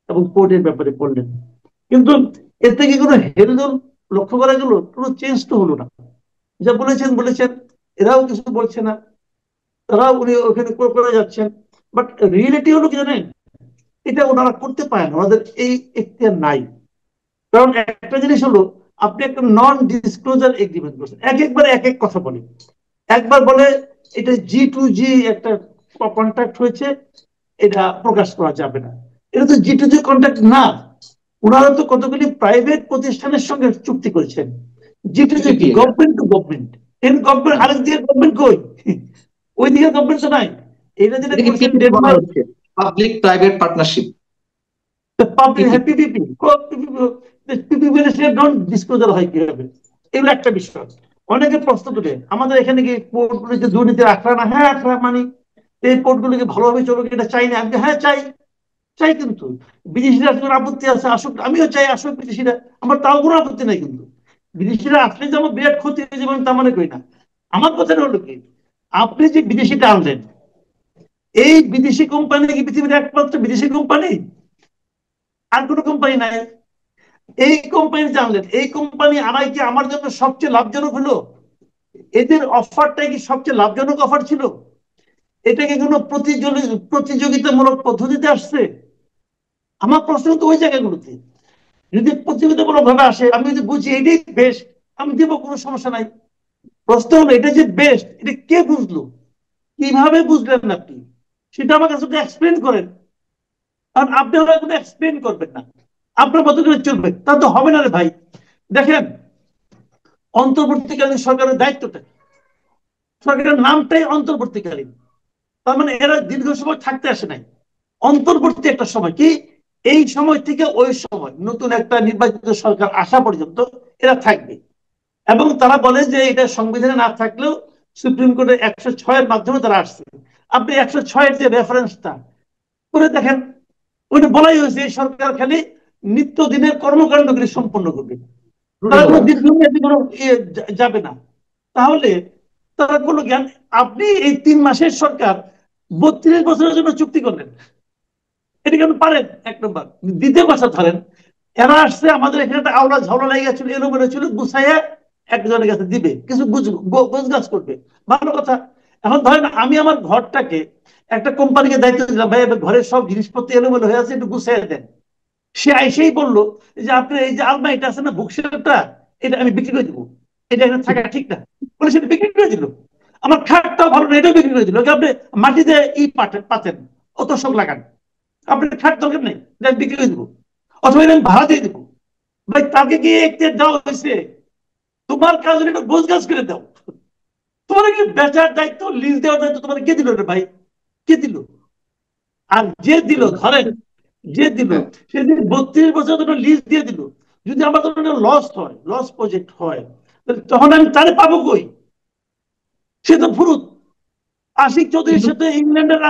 এবং পোর্টের ব্যাপারে বললেন। কিন্তু এর থেকে কোনো হেলদোল লক্ষ্য করা গেল, কোনো চেঞ্জ তো হলো না। যা বলেছেন বলেছেন, এরাও কিছু বলছে না, তারাও উনি ওখানে করে যাচ্ছেন। বাট রিয়েলিটি হলো কি জানেন, এটা ওনারা করতে পারেন, ওনাদের এই এখতিয়ার নাই। কারণ একটা জিনিস হলো, আপনি একটা নন ডিসক্লোজার এগ্রিমেন্ট করছেন, একবার এক এক কথা বলে। একবার বলে এটা G2G একটা কন্ট্রাক্ট হয়েছে, এটা প্রকাশ করা যাবে না। এটা তো G2G কন্ট্রাক্ট না, ওনারা তো কতগুলি প্রাইভেট প্রতিষ্ঠানের সঙ্গে চুক্তি করেছেন। G2G কি? PPA, government to government. এর গভর্নমেন্ট আরেক দিকে গভর্নমেন্ট কই? ওই দিকে গভর্নমেন্ট তো নাই। এটা যেটা এটাকে করছেন পিপিপি বলা ডেনমার্ক, হচ্ছে, পাবলিক প্রাইভেট পার্টনারশিপ, পাবলিক, হ্যাঁ, পিপিপি। পিপিপি। পিপিপি সে নন ডিসক্লোজার হয় কিভাবে? এগুলো একটা বিষয়। অনেকে প্রশ্ন তুলে আমাদের এখানে কি পোর্টগুলিতে দুর্নীতির আখড়া না? হ্যাঁ, আখড়া মানি। এই পোর্টগুলিকে ভালোভাবে চলুক, এটা চাই না? আমি হ্যাঁ চাই, চাই। কিন্তু বিদেশিরা কোনো আপত্তি আছে, আসুক, আমিও চাই আসুক বিদেশিরা, আমার তাও কোনো আপত্তি নাই। কিন্তু বিদেশিরা আসলে যে আমার বিরাট ক্ষতি হয়ে যাবে আমি তা মনে করি না। আমার কথা হলো কি, আপনি যে বিদেশিটা আনলেন, এই বিদেশি কোম্পানি কি পৃথিবীর একমাত্র বিদেশি কোম্পানি? আর কোনো কোম্পানি নাই। এই কোম্পানি জানলেন, এই কোম্পানি আনাই কি আমার জন্য সবচেয়ে লাভজনক হলো? এদের অফারটাই কি সবচেয়ে লাভজনক অফার ছিল? এটা কি কোনো প্রতিযোগিতামূলক পদ্ধতিতে আসছে? আমার প্রশ্ন তো ওই জায়গাগুলোতে। যদি প্রতিযোগিতামূলক ভাবে আসে, আমি যদি বুঝি এটাই বেস্ট, আমি দিব, কোনো সমস্যা নাই। প্রশ্ন হলো, এটা যে বেস্ট, এটা কে বুঝলো, কিভাবে বুঝলেন আপনি? সেটা আমার কাছে এক্সপ্লেন করেন। কারণ আপনি ওরা কোনো এক্সপ্লেন করবেন না, আপনার মতো করে চলবে, তা তো হবে না রে ভাই। দেখেন, অন্তর্বর্তীকালীন সরকারের দায়িত্বটা, সরকারের নামটাই অন্তর্বর্তীকালীন। তার মানে এরা দীর্ঘ সময় থাকতে আসে নাই, অন্তর্বর্তী একটা সময়। কি, এই সময় থেকে ওই সময় নতুন একটা নির্বাচিত সরকার আসা পর্যন্ত এরা থাকবে। এবং তারা বলে যে এটা সংবিধানে না থাকলেও সুপ্রিম কোর্টের 106-এর মাধ্যমে তারা আসছে। আপনি 106-এর যে রেফারেন্সটা করে দেখেন, ওইটা বলাই হয়েছে এই সরকার খালি নিত্যদিনের কর্মকাণ্ডগুলি সম্পন্ন করবে, তারা কোনো দীর্ঘমেয়াদী কোনো যাবে না। তাহলে তারা কোনো জ্ঞান, আপনি এই 3 মাসের সরকার 32 বছরের জন্য চুক্তি করলেন, এটা কেন পারেন? এক নম্বর। দ্বিতীয় কথা ধরেন, এরা আসছে আমাদের এখানে একটা আওলা ঝাওলা লেগে গেছিল, এলোমেলো ছিল, গুছাইয়া একজনের কাছে দিবে, কিছু গোছ গাছ করবে, ভালো কথা। এখন ধরেন আমি আমার ঘরটাকে একটা কোম্পানিকে দায়িত্ব দিলাম, ভাই ঘরের সব জিনিসপত্র এলোমেলো হয়ে আছে, একটু গুছাইয়া দেন। সে আইসেই বললো যে আপনি এই যে আলমারিটা আছে না, বুকশেলফটা, এটা আমি বিক্রি করে দিবো, এটা এখানে থাকা ঠিক না, বলে সেটা বিক্রি করে দিল। আমার খাটটাও ভালো না, এটাও বিক্রি করে দিল। আপনি মাটিতে পাতেন, অত সব লাগান, আপনার খাট দরকার নেই, বিক্রি করে দিবো, অথবা আমি ভাড়া দিয়ে দিবো। ভাই, তাকে কি একটু দেওয়া হয়েছে? তোমার কাজ হলো একটু গোছ গাছ করে দাও। তোমার কি বেচার দায়িত্ব, লিজ দেওয়ার দায়িত্ব তোমার কে দিল রে ভাই? কে দিল? আর যে দিল, ধরেন যে দিল, সে যদি 32 বছর ধরে লিজ দিয়ে দিল, যদি আমার ধরনের লস হয়, লস প্রজেক্ট হয়, তখন আমি তারে পাবো কই? সে তো ফুরুত। আশিক চৌধুরীর সাথে ইংল্যান্ডের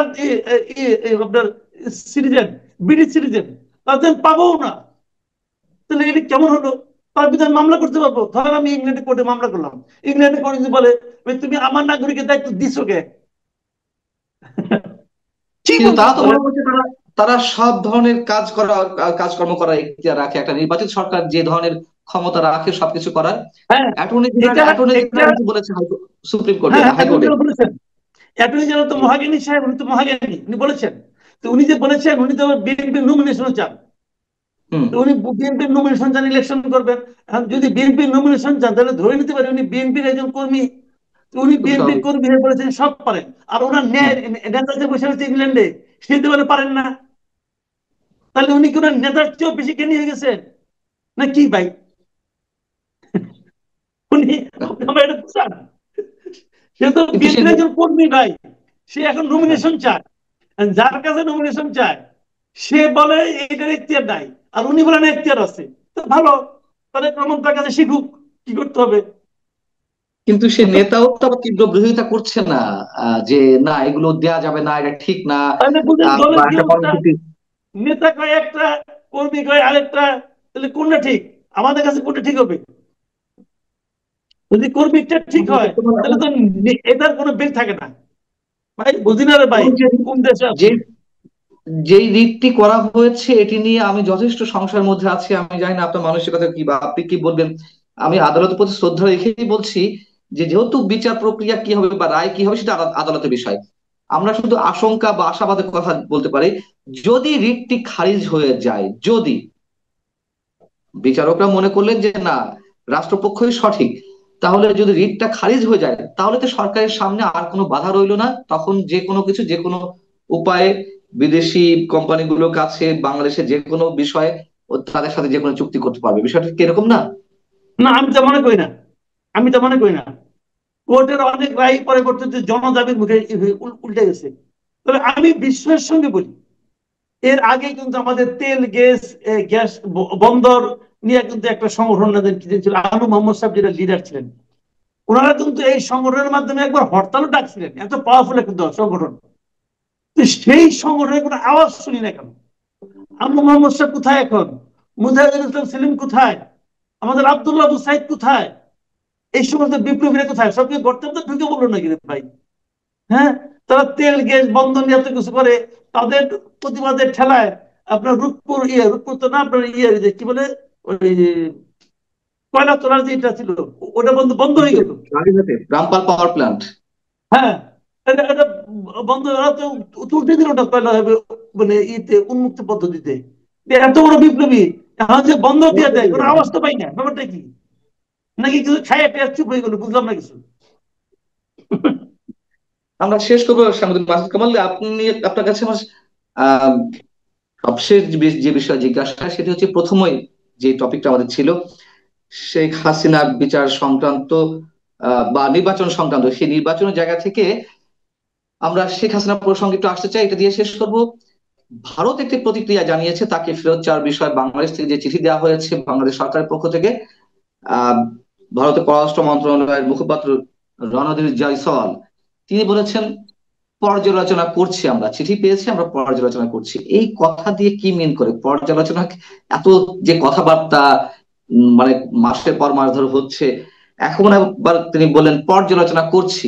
আপনার সিটিজেন, ব্রিটিশ সিটিজেন, তাদের পাবো না। তাহলে এটা কেমন হলো? তার বিরুদ্ধে মামলা করতে পারবো। ধরেন আমি ইংল্যান্ডে কোর্টে মামলা করলাম, ইংল্যান্ডে কোর্টে যদি বলে তুমি আমার নাগরিকের দায়িত্ব দিছো কে? কি কিন্তু বলবো তারা তো বলেন? মনে করছে তারা সব ধরনের কাজকর্ম করার এখতিয়ার রাখে। একটা নির্বাচিত সরকার যে ধরনের ক্ষমতা রাখে সবকিছু করার। হ্যাঁ অ্যাটর্নি এটা জেনারেল অ্যাটর্নি এটা জেনারেল বলেছে সুপ্রিম কোর্টে, হ্যাঁ হাইকোর্টে। অ্যাটর্নি জেনারেল বলেছেন, অ্যাটর্নি জেনারেল তো মহাজ্ঞানী সাহেব, উনি তো মহাজ্ঞানী, উনি বলেছেন। তো উনি যে বলেছেন, উনি তো বিএনপির নমিনেশন চান। হুম। তো উনি বিএনপির নমিনেশন চান, ইলেকশন করবেন। এখন যদি বিএনপির নমিনেশন চান, তাহলে ধরে নিতে পারে উনি বিএনপির একজন কর্মী। তো উনি খুব বিএনপির স্বাভাবিক। কর্মী হয়ে বলেছেন সব পারেন, আর ওনার হুম। নেতা যে বসে আছে ইংল্যান্ডে, সে তো বলে পারেন না। তাহলে উনি কি ওনার নেতার চেয়েও বেশি জ্ঞানী হয়ে গেছেন না কি ভাই? উনি, আপনি আমার এটা বুঝান। সে তো কিন্তু সে বিএনপির একজন কর্মী ভাই, সে এখন নমিনেশন চায়। আর যার কাছে নমিনেশন চায় সে বলে এটার এখতিয়ার নাই, আর উনি বলেন এখতিয়ার আছে। তো ভালো, তাহলে প্রমাণ তার কাছে শিখুক কি করতে হবে। কিন্তু সে নেতাও তো আবার তীব্র বিরোধিতা করছে না, যে না এগুলো দেয়া যাবে না, এটা ঠিক না, তাহলে বুঝেন বা দলের কি একটা অবস্থা। কর্মসূচি। নেতা কয় একটা, কর্মী কয় আরেকটা, তাহলে কোনটা ঠিক? আমাদের কাছে কোনটা ঠিক হবে? যদি কর্মীটা ঠিক আমাদের হয়, বর্তমানে তাহলে তো এটার কোনো বেগ থাকে না। ভাই বুঝি না রে ভাই, এবং কোন দেশে যে আছি। যেই রিটটি করা হয়েছে এটি নিয়ে আমি যথেষ্ট সংশয়ের মধ্যে আছি। আমি জানি না আপনার মানসিকতা কি বা আপনি কি বলবেন। আমি আদালতের প্রতি শ্রদ্ধা রেখেই বলছি যে যেহেতু বিচার প্রক্রিয়া কি হবে বা রায় কি হবে সেটা আদালতের বিষয়। আমরা শুধু আশঙ্কা বা আশাবাদের কথা বলতে পারি। যদি রিটটি খারিজ হয়ে যায়, যদি বিচারকরা মনে করলেন যে না রাষ্ট্রপক্ষই সঠিক, তাহলে যদি রিটটা খারিজ হয়ে যায় তাহলে তো সরকারের সামনে আর কোনো বাধা রইলো না। তখন যে কোনো কিছু যে কোনো উপায়ে বিদেশি কোম্পানিগুলোর কাছে বাংলাদেশের যে কোনো বিষয়ে তাদের সাথে যে কোনো চুক্তি করতে পারবে। বিষয়টা কি এরকম না? না, আমি তো মনে করি না, আমি তো মনে করি না। কোর্টের অনেক রায় পরবর্তীতে জনদাবির মুখে উল্টে গেছে। তবে আমি বিশ্বের সঙ্গে বলি, এর আগে কিন্তু আমাদের তেল গ্যাস বন্দর নিয়ে কিন্তু একটা সংগঠন ছিল, আনু মোহাম্মদ সাহেব যেটা লিডার ছিলেন। ওনারা কিন্তু এই সংগঠনের মাধ্যমে একবার হরতালও ডাকছিলেন, এত পাওয়ারফুল একটা সংগঠন। তো সেই সংগঠনের কোনো আওয়াজ শুনি না কেন? আনু মোহাম্মদ সাহেব কোথায় এখন? মুজাহিদুল ইসলাম সেলিম কোথায়? আমাদের আব্দুল্লাহ আবু সাইদ কোথায়? এই সমস্ত বিপ্লবীরা কোথায়? সবকে গর্তের মধ্যে ঢুকে বললো নাকি রে ভাই? হ্যাঁ, তারা তেল গ্যাস বন্ধ নিয়ে এত কিছু করে, তাদের প্রতিবাদের ঠেলায় আপনার রূপপুর তো না, আপনার যে কি বলে, ওই কয়লা তোলার যে এটা ছিল, ওটা বন্ধ বন্ধ হয়ে গেল। গাড়িঘাটে রামপাল পাওয়ার প্ল্যান্ট। হ্যাঁ, এটা বন্ধ, ওরা তো তুলতে দিল ওটা কয়লা হবে, মানে উন্মুক্ত পদ্ধতিতে। এত বড় বিপ্লবী এখন যে বন্ধ দিয়ে দেয়, কোনো আওয়াজ তো পাই না। ব্যাপারটা কি? নাকি কিছু খাইয়া টেয়া চুপ হয়ে গেল, বুঝলাম না কিছু। আমরা শেষ করবো সাংবাদিক মাসুদ কামাল। আপনি, আপনার কাছে আমার আহ সবশেষ যে বিষয় জিজ্ঞাসা সেটি হচ্ছে প্রথমই যে টপিকটা আমাদের ছিল শেখ হাসিনার বিচার সংক্রান্ত বা নির্বাচন সংক্রান্ত, সেই নির্বাচনের জায়গা থেকে আমরা শেখ হাসিনা প্রসঙ্গে একটু আসতে চাই, এটা দিয়ে শেষ করব। ভারত একটি প্রতিক্রিয়া জানিয়েছে, তাকে ফেরত চাওয়ার বিষয়ে বাংলাদেশ থেকে যে চিঠি দেওয়া হয়েছে বাংলাদেশ সরকারের পক্ষ থেকে। আহ ভারতের পররাষ্ট্র মন্ত্রণালয়ের মুখপাত্র রণধীর জয়সওয়াল তিনি বলেছেন পর্যালোচনা করছি, আমরা চিঠি পেয়েছি, আমরা পর্যালোচনা করছি। এই কথা দিয়ে কি মিন করে পর্যালোচনা? এত যে কথাবার্তা মানে মাসের পর মাস ধরে হচ্ছে, এখন আবার তিনি বললেন পর্যালোচনা করছি,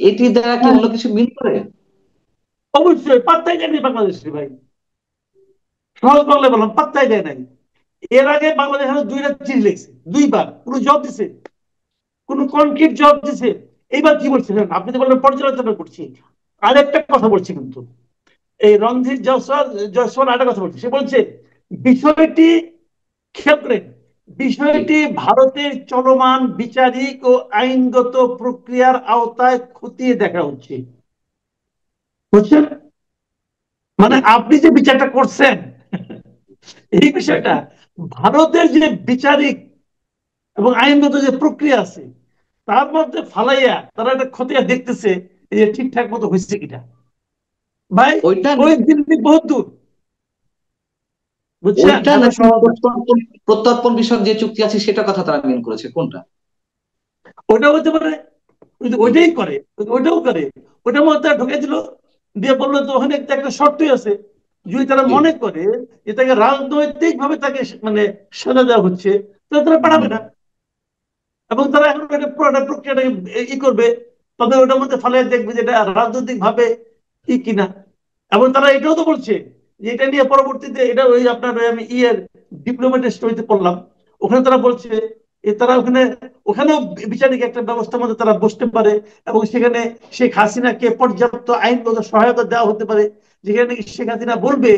এটি দ্বারা কি হ্যাঁ, অন্য কিছু মিন করে? অবশ্যই পাত্তাই দেয়নি বাংলাদেশে ভাই। সহজ বাংলায় বললাম, পাত্তাই দেয় নাই। এর আগে বাংলাদেশ দুইটা চিঠি লিখছে, দুইবার কোনো জবাব দিছে, কোন কনক্রিট জবাব দিছে? এইবার কি বলছিলেন আপনি? যে বললেন পর্যালোচনা করছি, আরেকটা কথা বলছি কিন্তু। এই রণধীর জয়সওয়াল জয়সওয়াল আরেকটা কথা বলছে, সে বলছে বিষয়টি খেয়াল করেন, জি। বিষয়টি ভারতের চলমান বিচারিক ও আইনগত প্রক্রিয়ার আওতায় খতিয়ে দেখা হচ্ছে। বুঝছেন? মানে জি। আপনি যে বিচারটা করছেন, এই বিষয়টা ভারতের যে বিচারিক এবং আইনগত যে প্রক্রিয়া আছে তার মধ্যে ফালাইয়া তারা একটা খতিয়া দেখতেছে যে ঠিকঠাক মতো হয়েছে কিনা। ভাই, ওইটা ওই দিল্লি বহুত দূর, বুঝছেন? ওইটা এত নাকি সহজ না। প্রত্যর্পণ প্রত্যর্পণ বিষয়ক যে চুক্তি আছে সেটা কথা তারা মিন করেছে, কোনটা? ওটা হতে পারে, ওইটাই করে, ওইটাও করে। ওটার মধ্যে তারা ঢুকে দিল, দিয়ে বললো তো ওখানে একটা শর্তই আছে, যদি তারা জি। মনে করে যে তাকে রাজনৈতিক ভাবে তাকে মানে সাজা দেওয়া হচ্ছে, তাহলে তারা হুম। পাঠাবে না। এবং তারা এখন একটা পুরোটা প্রক্রিয়াটাকে করবে, তবে ওটার মধ্যে ফালে দেখবে যে এটা রাজনৈতিক ভাবে কি কিনা। এবং তারা এটাও তো বলছে যে এটা নিয়ে পরবর্তীতে, এটা ওই আপনার আমি ডিপ্লোমেটের স্টোরিতে পড়লাম, ওখানে তারা বলছে তারা ওখানেও বিচারিক একটা ব্যবস্থার মধ্যে তারা বসতে পারে, এবং সেখানে শেখ হাসিনাকে পর্যাপ্ত আইনগত সহায়তা দেওয়া হতে পারে, যেখানে শেখ হাসিনা বলবে,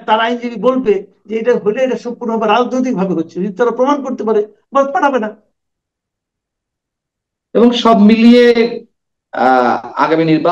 তার আইনজীবী বলবে যে এটা হলে এটা সম্পূর্ণভাবে রাজনৈতিক ভাবে হচ্ছে, যদি তারা প্রমাণ করতে পারে পাঠাবে না। এবং সব মিলিয়ে আগামী নির্বাচন